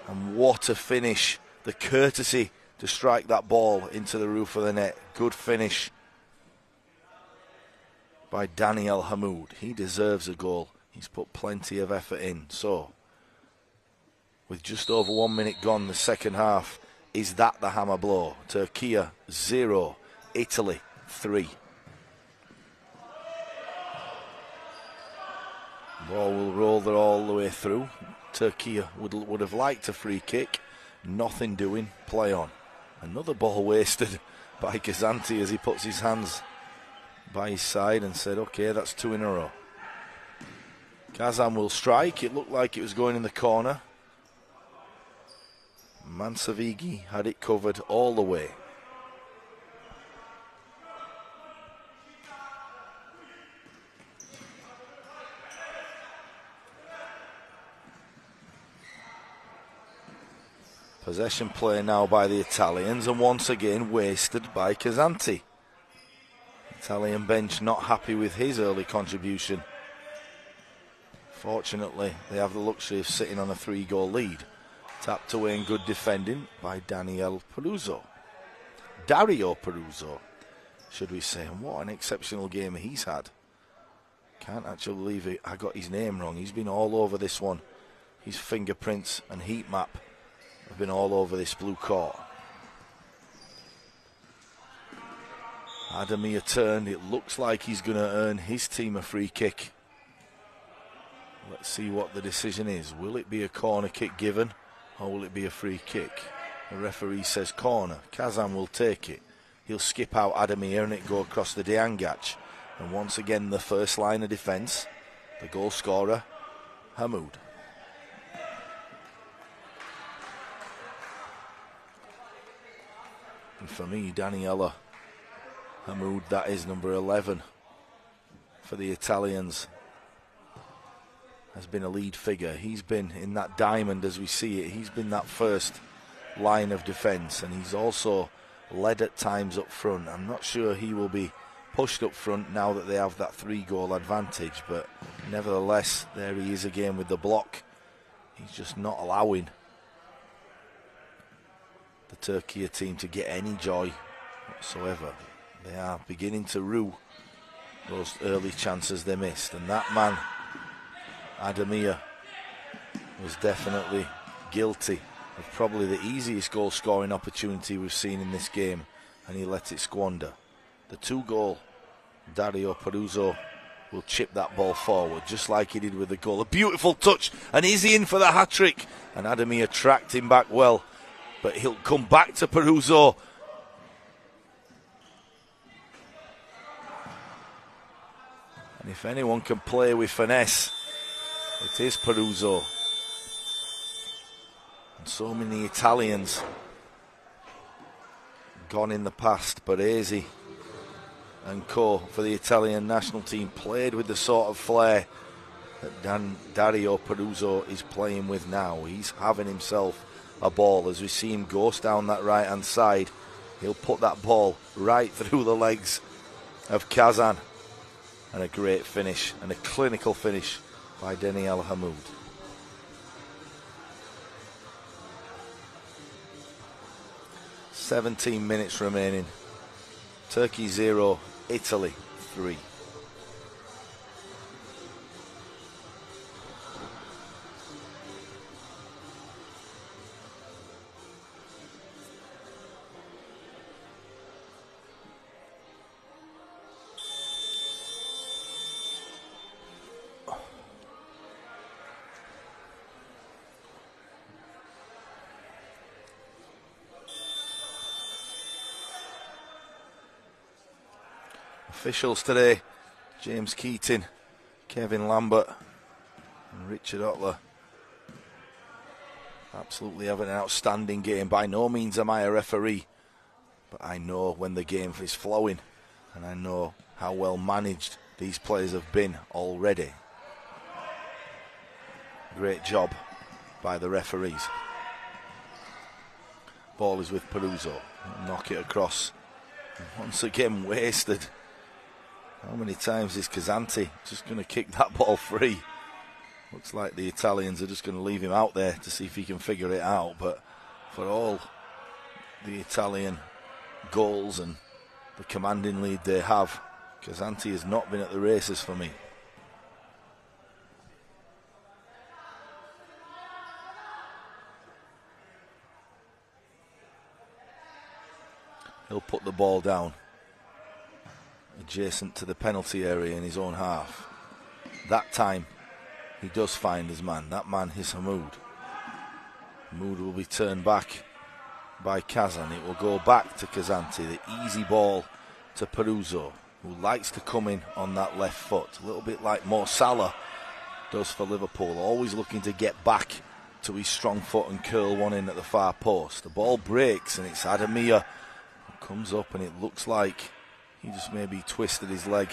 and what a finish. The courtesy to strike that ball into the roof of the net. Good finish by Daniel Hamoud. He deserves a goal. He's put plenty of effort in. So, with just over 1 minute gone the second half, is that the hammer blow? Turkey 0, Italy 3. Ball will roll all the way through. Turkey would have liked a free kick. Nothing doing. Play on. Another ball wasted by Kazanti as he puts his hands by his side and said, okay, that's 2 in a row. Kazan will strike. It looked like it was going in the corner. Mansavigi had it covered all the way. Possession play now by the Italians, and once again wasted by Kazanti. Italian bench not happy with his early contribution. Fortunately, they have the luxury of sitting on a 3-goal lead. Tapped away in good defending by Dario Peruzzo, should we say. And what an exceptional game he's had. Can't actually believe it. I got his name wrong. He's been all over this one. His fingerprints and heat map have been all over this blue court. Adamir turned. It looks like he's going to earn his team a free kick. Let's see what the decision is. Will it be a corner kick given, or will it be a free kick? The referee says corner. Kazan will take it. He'll skip out Adamir and it go across the Dejangac. And once again, the first line of defence, the goal scorer, Hamoud. And for me, Daniela Hamoud, that is number 11 for the Italians, has been a lead figure. He's been in that diamond as we see it. He's been that first line of defence, and he's also led at times up front. I'm not sure he will be pushed up front now that they have that 3-goal advantage, but nevertheless, there he is again with the block. He's just not allowing the Türkiye team to get any joy whatsoever. They are beginning to rue those early chances they missed, and that man, Ademir, was definitely guilty of probably the easiest goal scoring opportunity we've seen in this game, and he let it squander. The 2-goal, Dario Peruzzo will chip that ball forward just like he did with the goal. A beautiful touch, and is he in for the hat-trick? And Ademir tracked him back well, but he'll come back to Peruzzo. And if anyone can play with finesse, it is Peruzzo. And so many Italians gone in the past. Baresi and co for the Italian national team played with the sort of flair that Dario Peruzzo is playing with now. He's having himself a ball as we see him ghost down that right hand side. He'll put that ball right through the legs of Kazan, and a great finish and a clinical finish by Daniel Hamoud. "17 minutes remaining. Turkey 0, Italy 3. Officials today: James Keating, Kevin Lambert and Richard Otler. Absolutely having an outstanding game. By no means am I a referee, but I know when the game is flowing, and I know how well managed these players have been already. Great job by the referees. Ball is with Peruzzo. Knock it across. Once again wasted. How many times is Kazanti just going to kick that ball free? Looks like the Italians are just going to leave him out there to see if he can figure it out. But for all the Italian goals and the commanding lead they have, Kazanti has not been at the races for me. He'll put the ball down adjacent to the penalty area in his own half. That time he does find his man. That man is Hamoud. Hamoud will be turned back by Kazan. It will go back to Kazanti. The easy ball to Peruzzo, who likes to come in on that left foot, a little bit like Mo Salah does for Liverpool, always looking to get back to his strong foot and curl one in at the far post. The ball breaks and it's Ademir who comes up, and it looks like he just maybe twisted his leg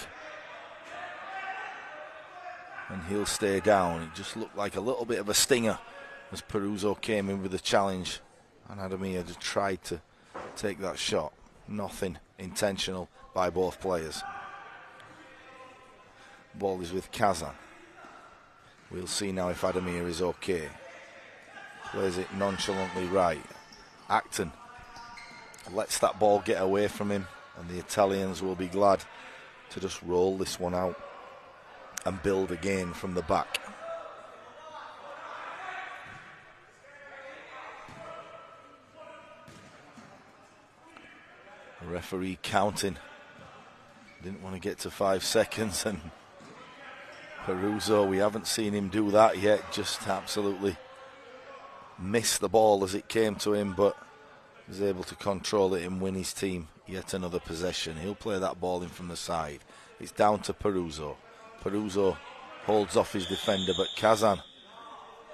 and he'll stay down. It just looked like a little bit of a stinger as Peruzzo came in with the challenge, and Ademir just tried to take that shot. Nothing intentional by both players. Ball is with Kazan. We'll see now if Ademir is okay. Plays it nonchalantly right. Acton lets that ball get away from him, and the Italians will be glad to just roll this one out and build again from the back. The referee counting. Didn't want to get to 5 seconds, and Peruzzo, we haven't seen him do that yet, just absolutely missed the ball as it came to him, but was able to control it and win his team yet another possession. He'll play that ball in from the side. It's down to Peruzzo. Peruzzo holds off his defender, but Kazan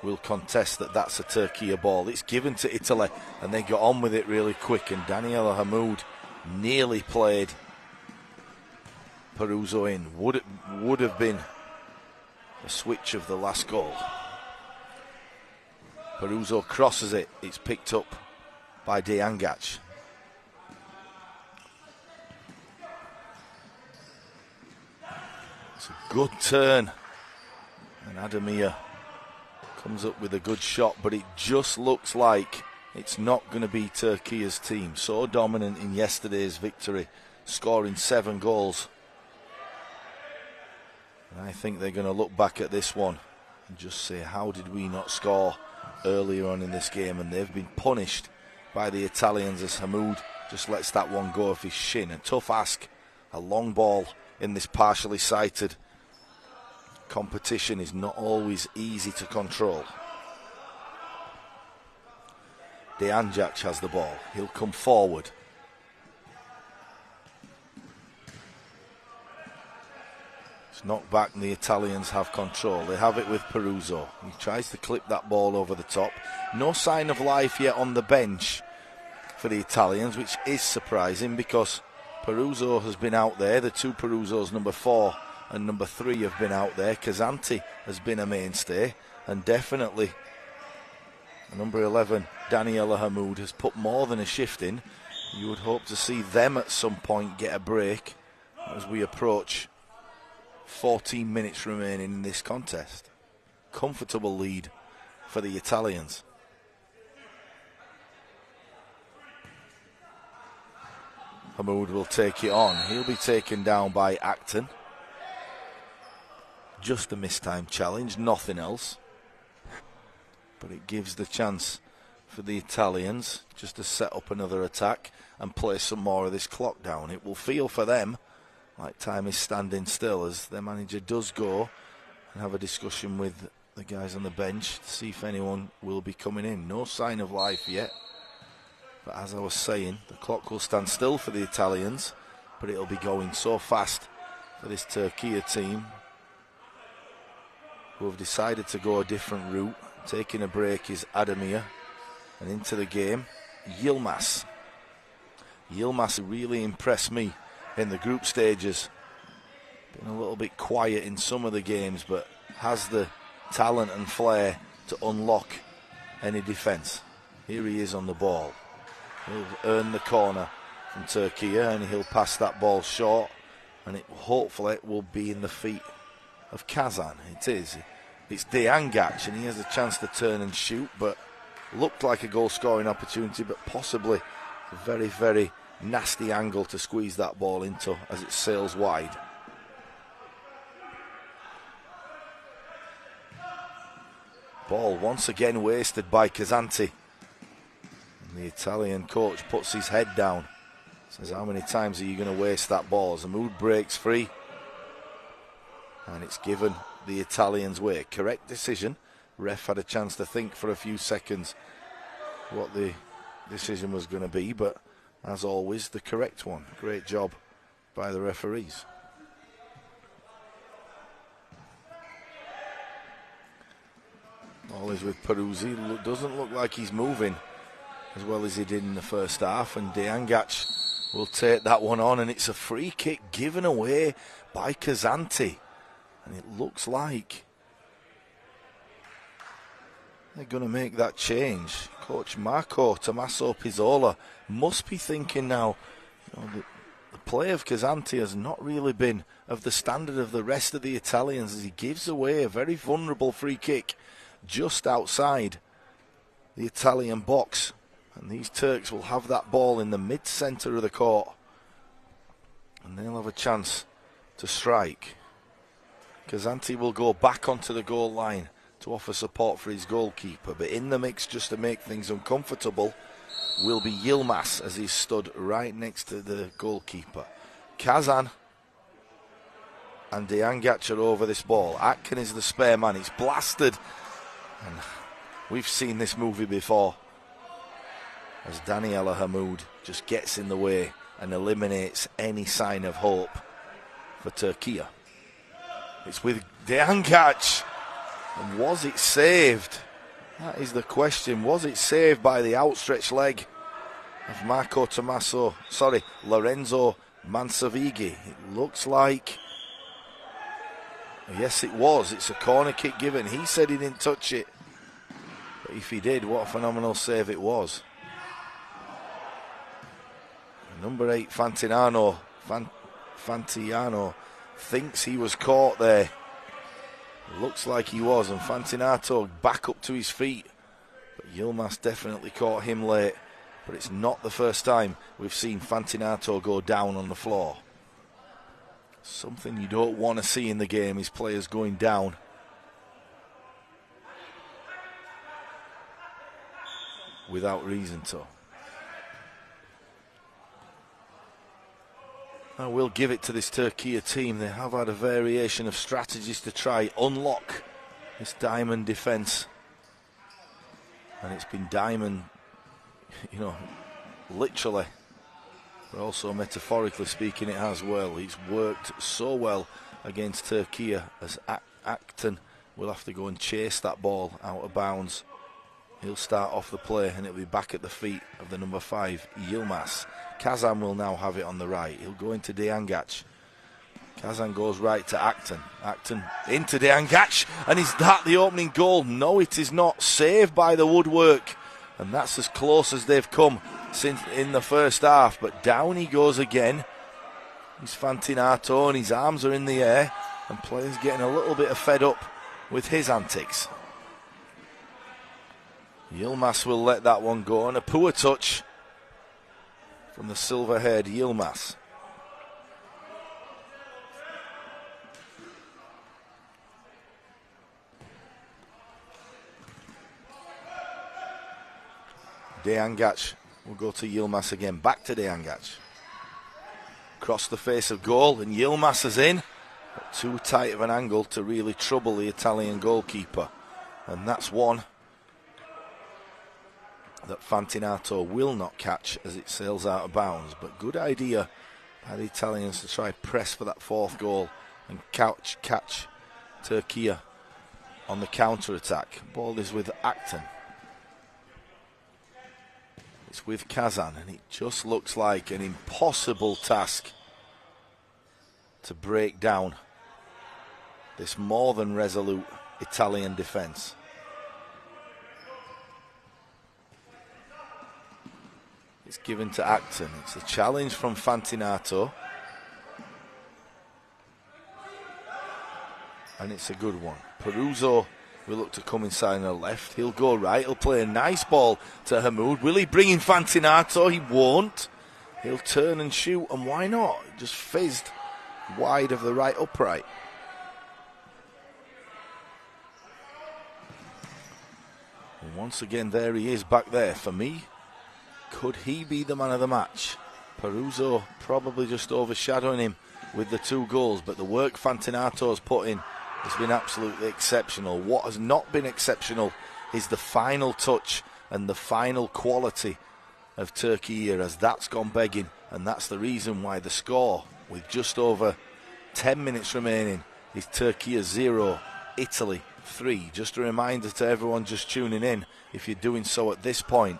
will contest that that's a Turkey ball. It's given to Italy, and they got on with it really quick, and Daniela Hamoud nearly played Peruzzo in. Would have been a switch of the last goal. Peruzzo crosses it. It's picked up by Diangac. It's a good turn, and Ademir comes up with a good shot, but it just looks like it's not going to be Turkey's team. So dominant in yesterday's victory, scoring 7 goals. And I think they're going to look back at this one and just say, how did we not score earlier on in this game? And they've been punished by the Italians as Hamoud just lets that one go off his shin. A tough ask, a long ball in this partially sighted competition is not always easy to control. Diangac has the ball. He'll come forward. It's knocked back and the Italians have control. They have it with Peruzzo. He tries to clip that ball over the top. No sign of life yet on the bench for the Italians, which is surprising because Peruzzo has been out there. The two Peruzzos, number 4 and number 3, have been out there. Kazanti has been a mainstay, and definitely number 11, Daniela Hamoud, has put more than a shift in. You would hope to see them at some point get a break as we approach 14 minutes remaining in this contest. Comfortable lead for the Italians. Hamoud will take it on. He'll be taken down by Acton. Just a mistime challenge, nothing else. But it gives the chance for the Italians just to set up another attack and play some more of this clock down. It will feel for them like time is standing still as their manager does go and have a discussion with the guys on the bench to see if anyone will be coming in. No sign of life yet. But as I was saying, the clock will stand still for the Italians, but it'll be going so fast for this Türkiye team, who have decided to go a different route. Taking a break is Ademir, and into the game, Yilmaz. Yilmaz really impressed me in the group stages. Been a little bit quiet in some of the games, but has the talent and flair to unlock any defence. Here he is on the ball. He'll earn the corner from Türkiye, and he'll pass that ball short, and it hopefully will be in the feet of Kazan. It is. It's Diangac, and he has a chance to turn and shoot, but looked like a goal-scoring opportunity, but possibly a very, very nasty angle to squeeze that ball into as it sails wide. Ball once again wasted by Kazanti. And the Italian coach puts his head down. Says, how many times are you going to waste that ball? Hamoud breaks free. And it's given the Italians way. Correct decision. Ref had a chance to think for a few seconds what the decision was going to be, but as always, the correct one. Great job by the referees. All is with Peruzzi. Doesn't look like he's moving as well as he did in the first half, and Diangac will take that one on, and it's a free kick given away by Kazanti. And it looks like they're going to make that change. Coach Marco Tommaso Pizzola must be thinking now, the play of Kazanti has not really been of the standard of the rest of the Italians, as he gives away a very vulnerable free kick just outside the Italian box. And these Turks will have that ball in the mid-centre of the court, and they'll have a chance to strike. Kazanti will go back onto the goal line to offer support for his goalkeeper, but in the mix, just to make things uncomfortable, will be Yilmaz, as he's stood right next to the goalkeeper. Kazan and Diangac are over this ball. Atkin is the spare man. It's blasted, and we've seen this movie before, as Daniela Hamoud just gets in the way and eliminates any sign of hope for Türkiye. It's with Diangac, and was it saved? That is the question. Was it saved by the outstretched leg of Lorenzo Mansavigi? It looks like, yes it was. It's a corner kick given. He said he didn't touch it. But if he did, what a phenomenal save it was. Number 8, Fantiano thinks he was caught there. Looks like he was, and Fantinato back up to his feet. But Yilmaz definitely caught him late. But it's not the first time we've seen Fantinato go down on the floor. Something you don't want to see in the game is players going down. Without reason to. I will give it to this Türkiye team. They have had a variation of strategies to try unlock this diamond defence. And it's been diamond, literally, but also metaphorically speaking it has well. It's worked so well against Türkiye as Akten will have to go and chase that ball out of bounds. He'll start off the play and it'll be back at the feet of the number 5, Yilmaz. Kazan will now have it on the right. He'll go into Deangac. Kazan goes right to Akten. Akten into Deangac. And is that the opening goal? No, it is not. Saved by the woodwork. And that's as close as they've come since in the first half. But down he goes again. He's Fantinato and his arms are in the air. And players getting a little bit fed up with his antics. Yilmaz will let that one go. And a poor touch from the silver-haired Yilmaz. Deangac will go to Yilmaz again. Back to Deangac. Across the face of goal, and Yilmaz is in. But too tight of an angle to really trouble the Italian goalkeeper. And that's one that Fantinato will not catch as it sails out of bounds. But good idea by the Italians to try press for that 4th goal and catch Türkiye on the counter-attack. Ball is with Akten. It's with Kazan, and it just looks like an impossible task to break down this more than resolute Italian defence. It's given to Akten. It's a challenge from Fantinato. And it's a good one. Peruzzo will look to come inside on the left. He'll go right. He'll play a nice ball to Hamoud. Will he bring in Fantinato? He won't. He'll turn and shoot. And why not? Just fizzed wide of the right upright. And once again, there he is back there for me. Could he be the man of the match? Peruzzo probably just overshadowing him with the 2 goals, but the work Fantinato's put in has been absolutely exceptional. What has not been exceptional is the final touch and the final quality of Türkiye, as that's gone begging, and that's the reason why the score, with just over 10 minutes remaining, is Türkiye 0, Italy 3. Just a reminder to everyone just tuning in, if you're doing so at this point,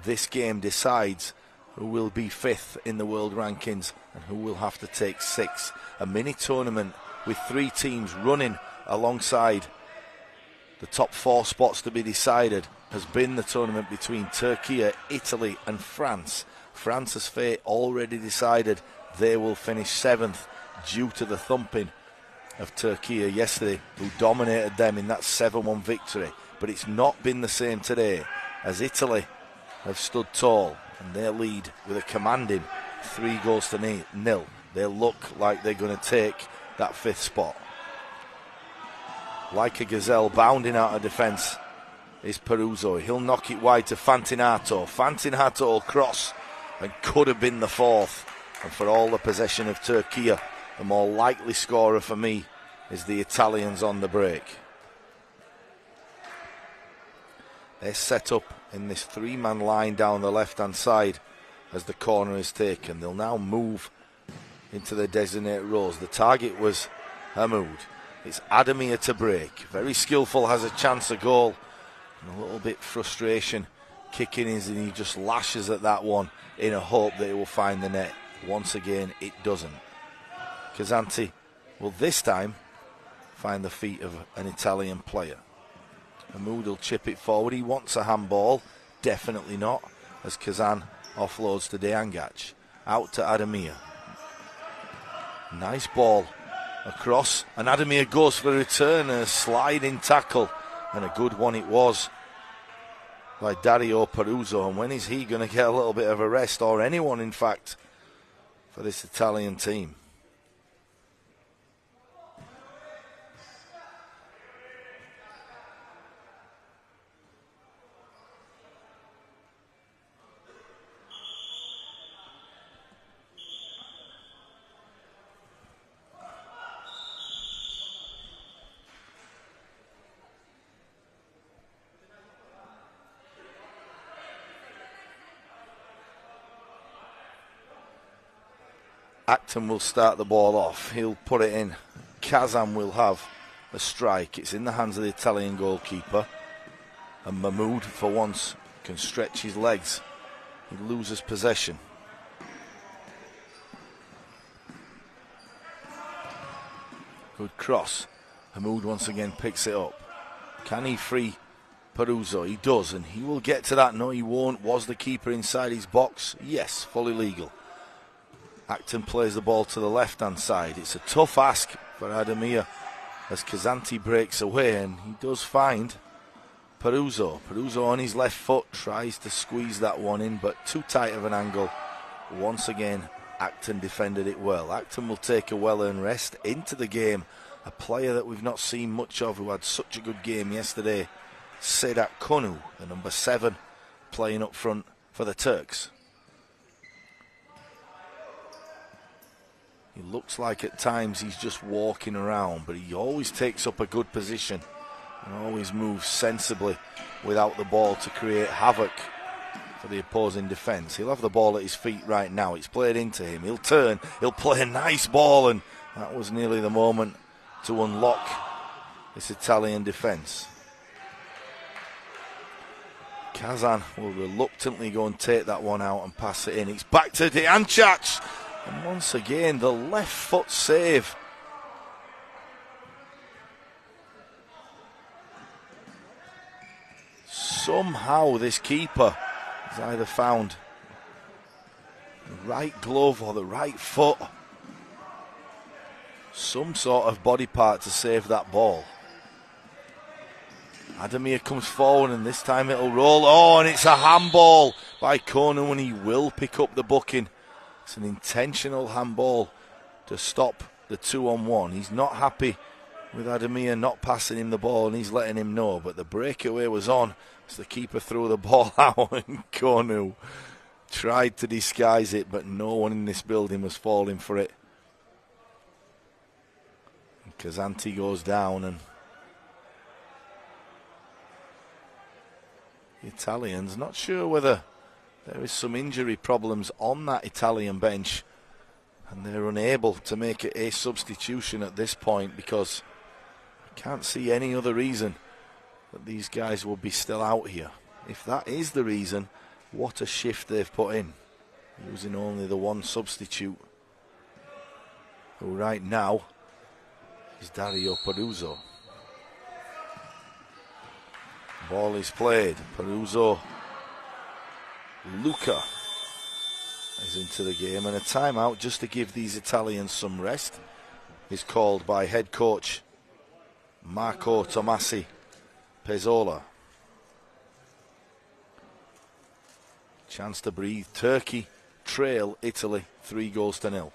this game decides who will be 5th in the world rankings and who will have to take 6th. A mini tournament with 3 teams running alongside the top 4 spots to be decided has been the tournament between Türkiye, Italy and France. France's fate already decided. They will finish 7th due to the thumping of Türkiye yesterday, who dominated them in that 7-1 victory. But it's not been the same today, as Italy have stood tall and they lead with a commanding 3-0. They look like they're going to take that 5th spot. Like a gazelle bounding out of defence is Peruzzo. He'll knock it wide to Fantinato. Fantinato will cross and could have been the 4th. And for all the possession of Türkiye, the more likely scorer for me is the Italians on the break. They're set up in this 3-man line down the left-hand side as the corner is taken. They'll now move into the designated rows. The target was Hamoud. It's Ademir to break. Very skillful, has a chance of goal. And a little bit frustration kicking in, and he just lashes at that one in a hope that it will find the net. Once again, it doesn't. Cassanti will this time find the feet of an Italian player. Mahmoud will chip it forward. He wants a handball. Definitely not, as Kazan offloads to Deangac. Out to Ademir. Nice ball across, and Ademir goes for a return, a sliding tackle, and a good one it was by Dario Peruzzo. And when is he going to get a little bit of a rest, or anyone in fact, for this Italian team? Acton will start the ball off. He'll put it in. Kazan will have a strike. It's in the hands of the Italian goalkeeper. And Mahmoud, for once, can stretch his legs. He loses possession. Good cross. Mahmoud once again picks it up. Can he free Peruzzo? He does, and he will get to that. No, he won't. Was the keeper inside his box? Yes, fully legal. Acton plays the ball to the left-hand side. It's a tough ask for Ademir as Cassanti breaks away, and he does find Peruzzo. Peruzzo on his left foot tries to squeeze that one in, but too tight of an angle. Once again, Acton defended it well. Acton will take a well-earned rest into the game. A player that we've not seen much of, who had such a good game yesterday, Sedat Konu, the number 7, playing up front for the Turks. He looks like at times he's just walking around, but he always takes up a good position and always moves sensibly without the ball to create havoc for the opposing defence. He'll have the ball at his feet right now. It's played into him. He'll turn. He'll play a nice ball, and that was nearly the moment to unlock this Italian defence. Kazan will reluctantly go and take that one out and pass it in. It's back to Deangac. And once again, the left foot save. Somehow this keeper has either found the right glove or the right foot. Some sort of body part to save that ball. Ademir comes forward, and this time it'll roll. Oh, and it's a handball by Konu, and he will pick up the booking. It's an intentional handball to stop the 2-on-1. He's not happy with Ademir not passing him the ball, and he's letting him know. But the breakaway was on as the keeper threw the ball out, and Konu tried to disguise it, but no one in this building was falling for it. And Cassanti goes down, and the Italians, not sure whether there is some injury problems on that Italian bench, and they're unable to make it a substitution at this point, because I can't see any other reason that these guys will be still out here. If that is the reason, what a shift they've put in, using only the one substitute, who right now is Dario Peruzzo. Ball is played. Peruzzo. Luca is into the game, and a timeout just to give these Italians some rest is called by head coach Marco Tomasi Pezzola. Chance to breathe. Turkey trail Italy 3-0.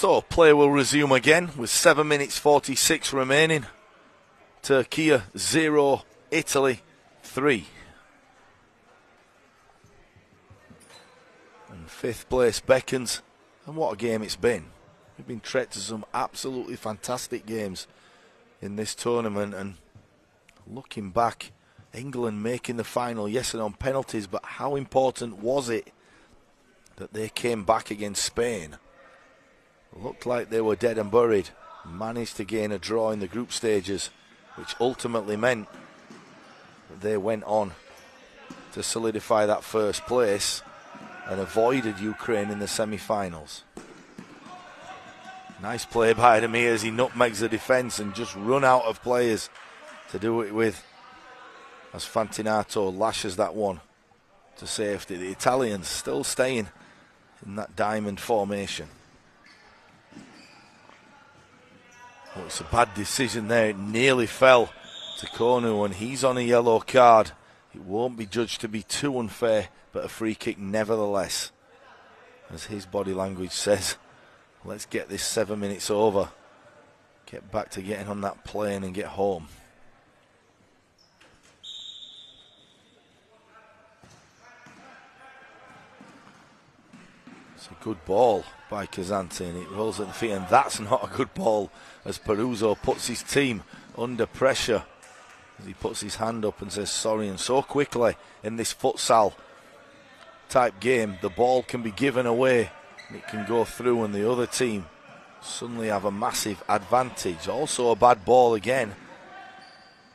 So play will resume again with 7 minutes 46 remaining. Turkey 0, Italy 3. And 5th place beckons. And what a game it's been. We've been treated to some absolutely fantastic games in this tournament. And looking back, England making the final, yes, and on penalties, but how important was it that they came back against Spain? Looked like they were dead and buried. Managed to gain a draw in the group stages, which ultimately meant that they went on to solidify that first place and avoided Ukraine in the semi-finals. Nice play by Ademir as he nutmegs the defence and just run out of players to do it with, as Fantinato lashes that one to safety. The Italians still staying in that diamond formation. Oh, it's a bad decision there. It nearly fell to Konu, and he's on a yellow card. It won't be judged to be too unfair, but a free kick nevertheless. As his body language says, let's get this 7 minutes over. Get back to getting on that plane and get home. It's a good ball by Casante, and it rolls at the feet, and that's not a good ball as Peruzzo puts his team under pressure as he puts his hand up and says sorry. And so quickly in this futsal type game, the ball can be given away and it can go through, and the other team suddenly have a massive advantage. Also a bad ball again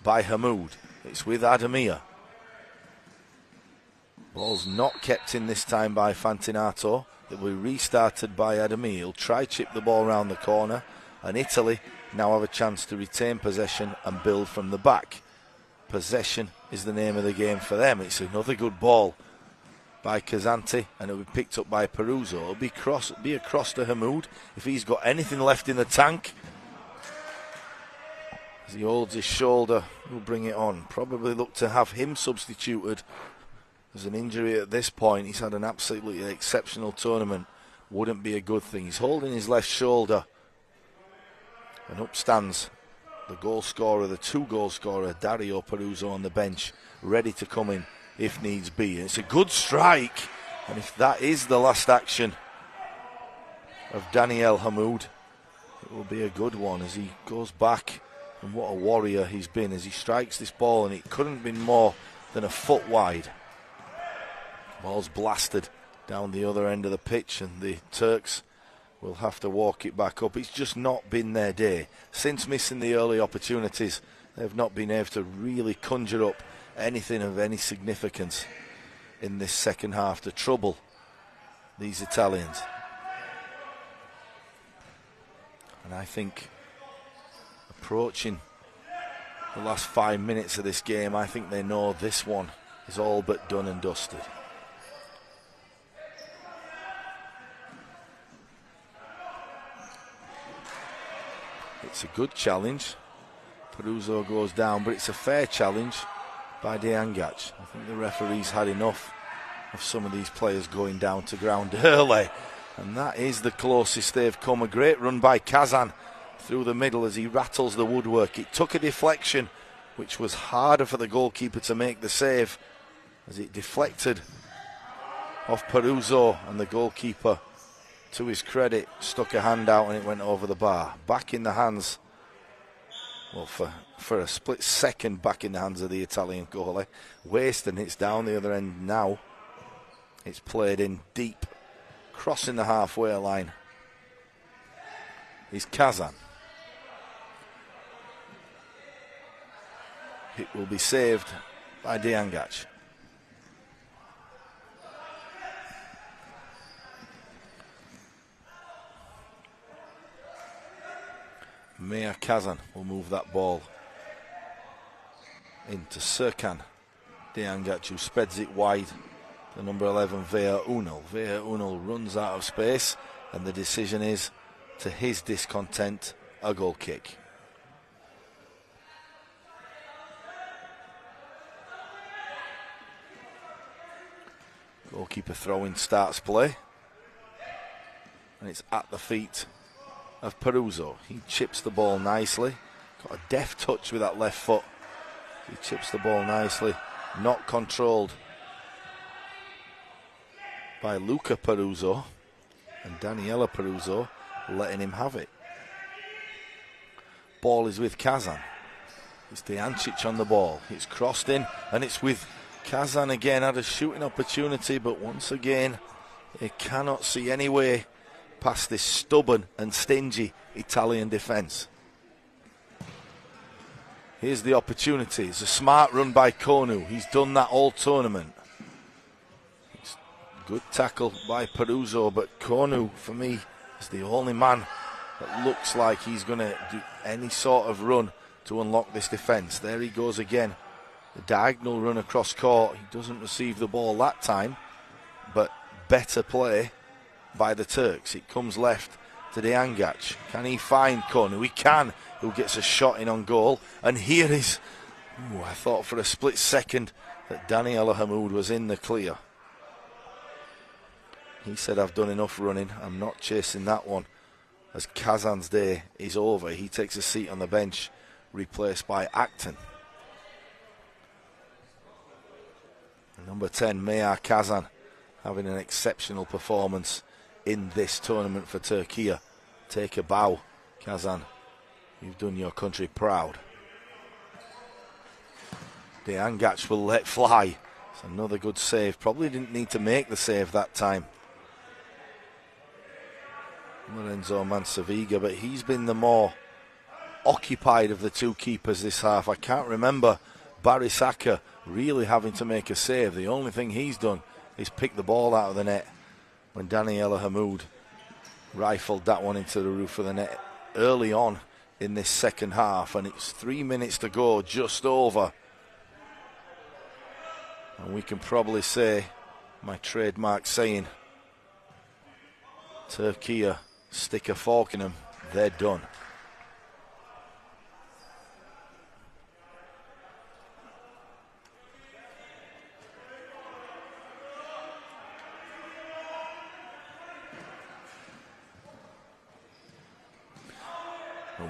by Hamoud. It's with Ademir. Ball's not kept in this time by Fantinato. It will be restarted by Ademir. He'll try chip the ball round the corner, and Italy now have a chance to retain possession and build from the back. Possession is the name of the game for them. It's another good ball by Casante, and it'll be picked up by Peruzzo. It'll be across to Hamoud if he's got anything left in the tank. As he holds his shoulder, he'll bring it on. Probably look to have him substituted. There's an injury at this point. He's had an absolutely exceptional tournament. Wouldn't be a good thing. He's holding his left shoulder. And up stands the goal scorer, the 2-goal scorer, Dario Peruzzo, on the bench, ready to come in if needs be. And it's a good strike. And if that is the last action of Daniel Hamoud, it will be a good one as he goes back. And what a warrior he's been as he strikes this ball, and it couldn't have been more than a foot wide. Ball's blasted down the other end of the pitch, and the Turks will have to walk it back up. It's just not been their day. Since missing the early opportunities, they've not been able to really conjure up anything of any significance in this second half to trouble these Italians. And I think approaching the last 5 minutes of this game, I think they know this one is all but done and dusted. It's a good challenge. Peruzzo goes down, but it's a fair challenge by Diangac. I think the referee's had enough of some of these players going down to ground early, and that is the closest they've come. A great run by Kazan through the middle as he rattles the woodwork. It took a deflection, which was harder for the goalkeeper to make the save, as it deflected off Peruzzo, and the goalkeeper, to his credit, stuck a hand out and it went over the bar. Back in the hands, well, for a split second, back in the hands of the Italian goalie. Wasting, it's down the other end now. It's played in deep, crossing the halfway line is Kazan. It will be saved by Diangac. Mea Kazan will move that ball into Serkan Diangac, who spreads it wide. The number 11, Vea Unal. Vea Unal runs out of space, and the decision is, to his discontent, a goal kick. Goalkeeper throw-in starts play, and it's at the feet of Peruzzo. He chips the ball nicely. Got a deft touch with that left foot. He chips the ball nicely. Not controlled by Luca Peruzzo. And Daniela Peruzzo letting him have it. Ball is with Kazan. It's Dejancic on the ball. It's crossed in and it's with Kazan again. Had a shooting opportunity, but once again he cannot see any way past this stubborn and stingy Italian defence. Here's the opportunity. It's a smart run by Konu. He's done that all tournament. It's good tackle by Peruzzo, but Konu, for me, is the only man that looks like he's going to do any sort of run to unlock this defence. There he goes again. The diagonal run across court. He doesn't receive the ball that time, but better play by the Turks. It comes left to Dejangac. Can he find Konu? He can. Who gets a shot in on goal. And here is, I thought for a split second that Daniel Hamoud was in the clear. He said, I've done enough running. I'm not chasing that one. As Kazan's day is over, he takes a seat on the bench, replaced by Acton. Number 10, Meyar Kazan, having an exceptional performance in this tournament for Turkey. Take a bow, Kazan. You've done your country proud. Dejangac will let fly. It's another good save. Probably didn't need to make the save that time, Lorenzo Mansaviga, but he's been the more occupied of the two keepers this half. I can't remember Barry Saka really having to make a save. The only thing he's done is pick the ball out of the net when Daniela Hamoud rifled that one into the roof of the net early on in this second half, and it's 3 minutes to go, just over. And we can probably say, my trademark saying, Turkey stick a fork in them, they're done.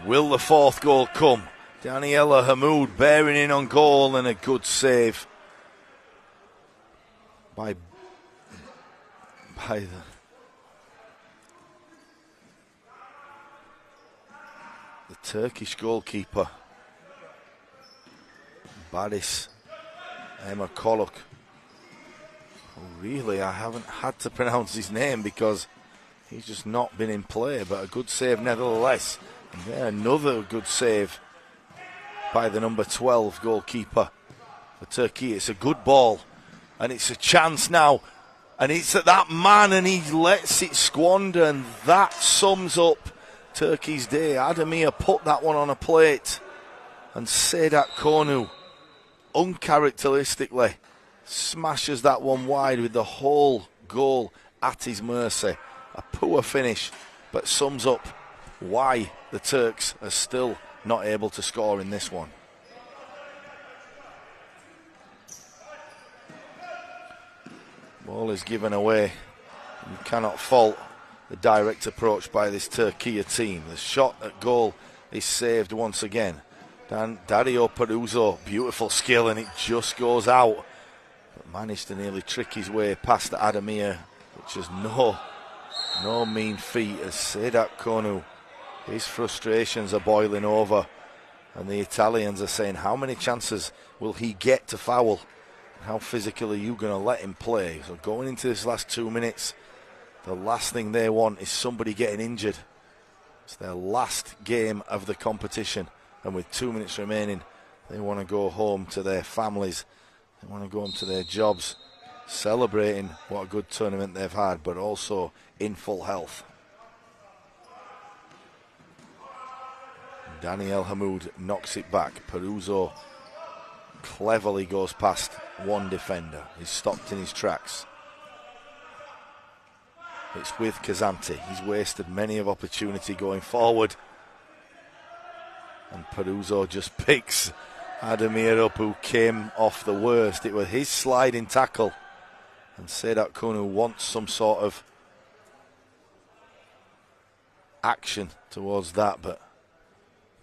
Will the fourth goal come? Daniela Hamoud bearing in on goal, and a good save by the Turkish goalkeeper, Baris Emakoluk. Really, I haven't had to pronounce his name because he's just not been in play, but a good save nevertheless. And there, another good save by the number 12 goalkeeper for Turkey. It's a good ball, and it's a chance now, and it's at that man, and he lets it squander, and that sums up Turkey's day. Ademir put that one on a plate, and Sedat Konu uncharacteristically smashes that one wide with the whole goal at his mercy. A poor finish, but sums up why the Turks are still not able to score in this one. Ball is given away. You cannot fault the direct approach by this Turkey team. The shot at goal is saved once again. Dario Peruzzo, beautiful skill, and it just goes out. But managed to nearly trick his way past Ademir, which is no mean feat, as Sedat Konu, his frustrations are boiling over, and the Italians are saying, how many chances will he get to foul? How physical are you going to let him play? So going into this last 2 minutes, the last thing they want is somebody getting injured. It's their last game of the competition, and with 2 minutes remaining, they want to go home to their families. They want to go home to their jobs, celebrating what a good tournament they've had, but also in full health. Daniel Hamoud knocks it back. Peruzzo cleverly goes past one defender. He's stopped in his tracks. It's with Kazanti. He's wasted many of opportunity going forward. And Peruzzo just picks Ademir up, who came off the worst. It was his sliding tackle. And Sedat Konu wants some sort of action towards that, but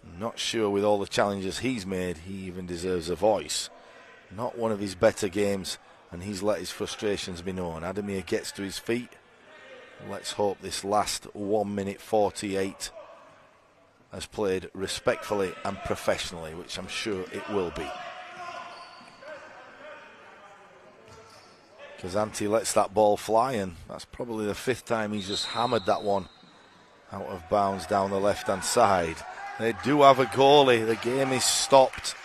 I'm not sure with all the challenges he's made, he even deserves a voice. Not one of his better games, and he's let his frustrations be known. Ademir gets to his feet. Let's hope this last 1 minute 48 has played respectfully and professionally, which I'm sure it will be. Kazanti lets that ball fly, and that's probably the 5th time he's just hammered that one out of bounds down the left-hand side. They do have a goalie. The game is stopped,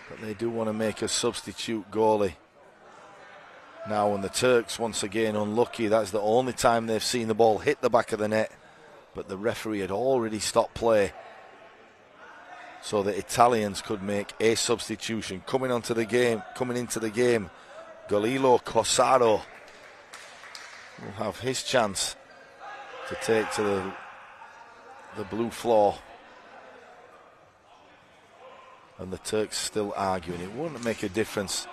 but they do want to make a substitute goalie now, and the Turks once again unlucky. That's the only time they've seen the ball hit the back of the net, but the referee had already stopped play, so the Italians could make a substitution. Coming into the game, Galilo Corsaro will have his chance to take to the blue floor. And the Turks still arguing. It wouldn't make a difference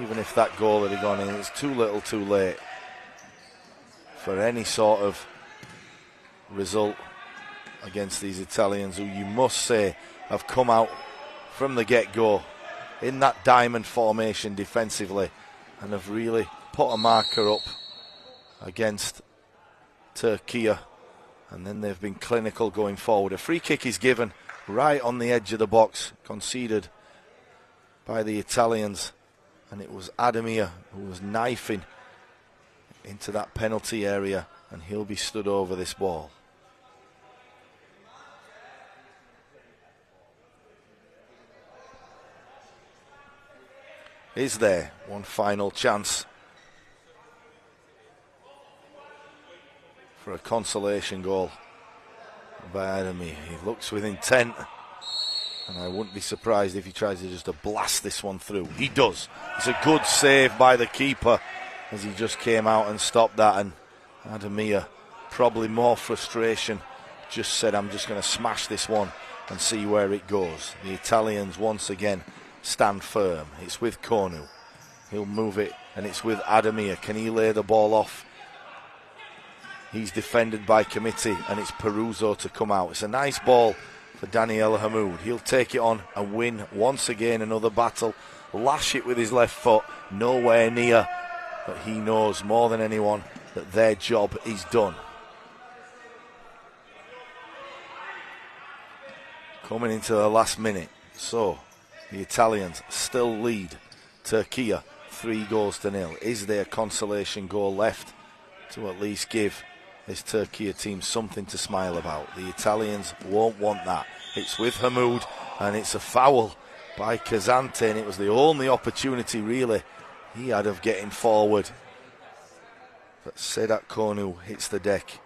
even if that goal had gone in. It's too little too late for any sort of result against these Italians, who you must say have come out from the get-go in that diamond formation defensively and have really put a marker up against Turkey, and then they've been clinical going forward. A free kick is given right on the edge of the box, conceded by the Italians, and it was Ademir who was knifing into that penalty area, and he'll be stood over this ball. Is there one final chance for a consolation goal by Ademir? He looks with intent, and I wouldn't be surprised if he tries to just blast this one through. He does. It's a good save by the keeper as he just came out and stopped that, and Ademir, probably more frustration, just said, I'm just going to smash this one and see where it goes. The Italians once again stand firm. It's with Konu. He'll move it, and it's with Ademir. Can he lay the ball off? He's defended by Committee, and it's Peruzzo to come out. It's a nice ball for Daniel Hamoud. He'll take it on and win once again another battle. Lash it with his left foot, nowhere near, but he knows more than anyone that their job is done. Coming into the last minute, so the Italians still lead Turkey 3-0. Is there a consolation goal left to at least give this Turkey team something to smile about? The Italians won't want that. It's with Hamoud, and it's a foul by Kazante, and it was the only opportunity really he had of getting forward. But Sedat Konu hits the deck,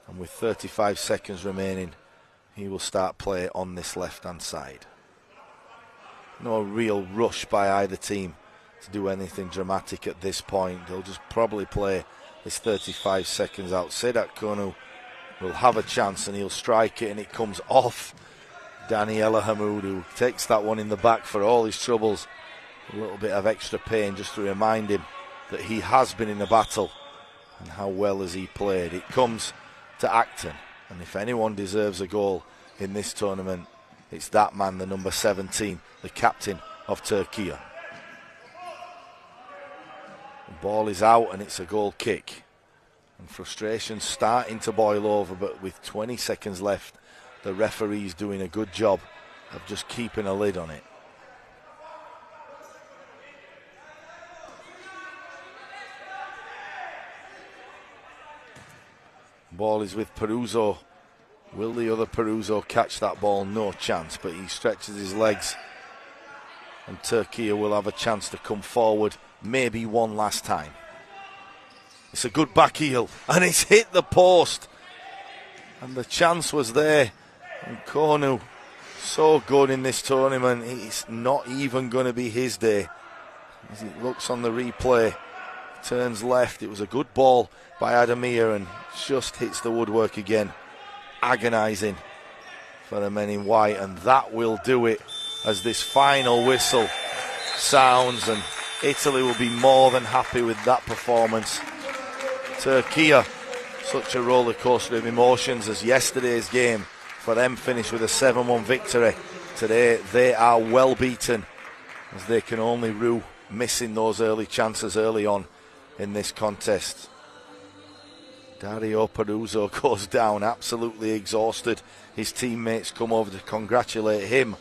and with 35 seconds remaining, he will start play on this left-hand side. No real rush by either team to do anything dramatic at this point. They'll just probably play this 35 seconds out. Sedat Konu will have a chance, and he'll strike it, and it comes off Daniela Hamoud, who takes that one in the back for all his troubles. A little bit of extra pain just to remind him that he has been in a battle and how well has he played. It comes to Acton, and if anyone deserves a goal in this tournament, it's that man, the number 17, the captain of Turkey. The ball is out, and it's a goal kick. And frustration's starting to boil over, but with 20 seconds left, the referee's doing a good job of just keeping a lid on it. Ball is with Peruzzo. Will the other Peruzzo catch that ball? No chance, but he stretches his legs, and Turkey will have a chance to come forward maybe one last time. It's a good back heel, and it's hit the post, and the chance was there. And Konu, so good in this tournament, it's not even going to be his day. As he looks on the replay, turns left. It was a good ball by Ademir, and just hits the woodwork again. Agonising for the men in white, and that will do it as this final whistle sounds, and Italy will be more than happy with that performance. Turkey Such a roller coaster of emotions as yesterday's game for them finished with a 7-1 victory. Today they are well beaten as they can only rue missing those early chances early on in this contest. Dario Peruzzo goes down absolutely exhausted. His teammates come over to congratulate him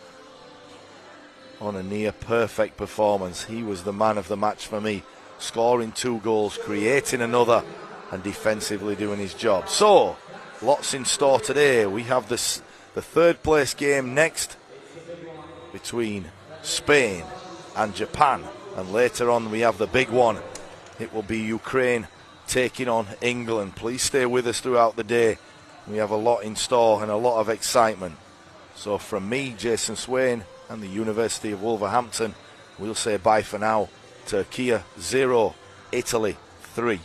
on a near perfect performance. He was the man of the match for me, scoring 2 goals, creating another, and defensively doing his job. So, lots in store today. We have the third place game next between Spain and Japan, and later on we have the big one. It will be Ukraine taking on England. Please stay with us throughout the day. We have a lot in store and a lot of excitement. So from me, Jason Swain, and the University of Wolverhampton, we'll say bye for now. Turkey 0, Italy 3.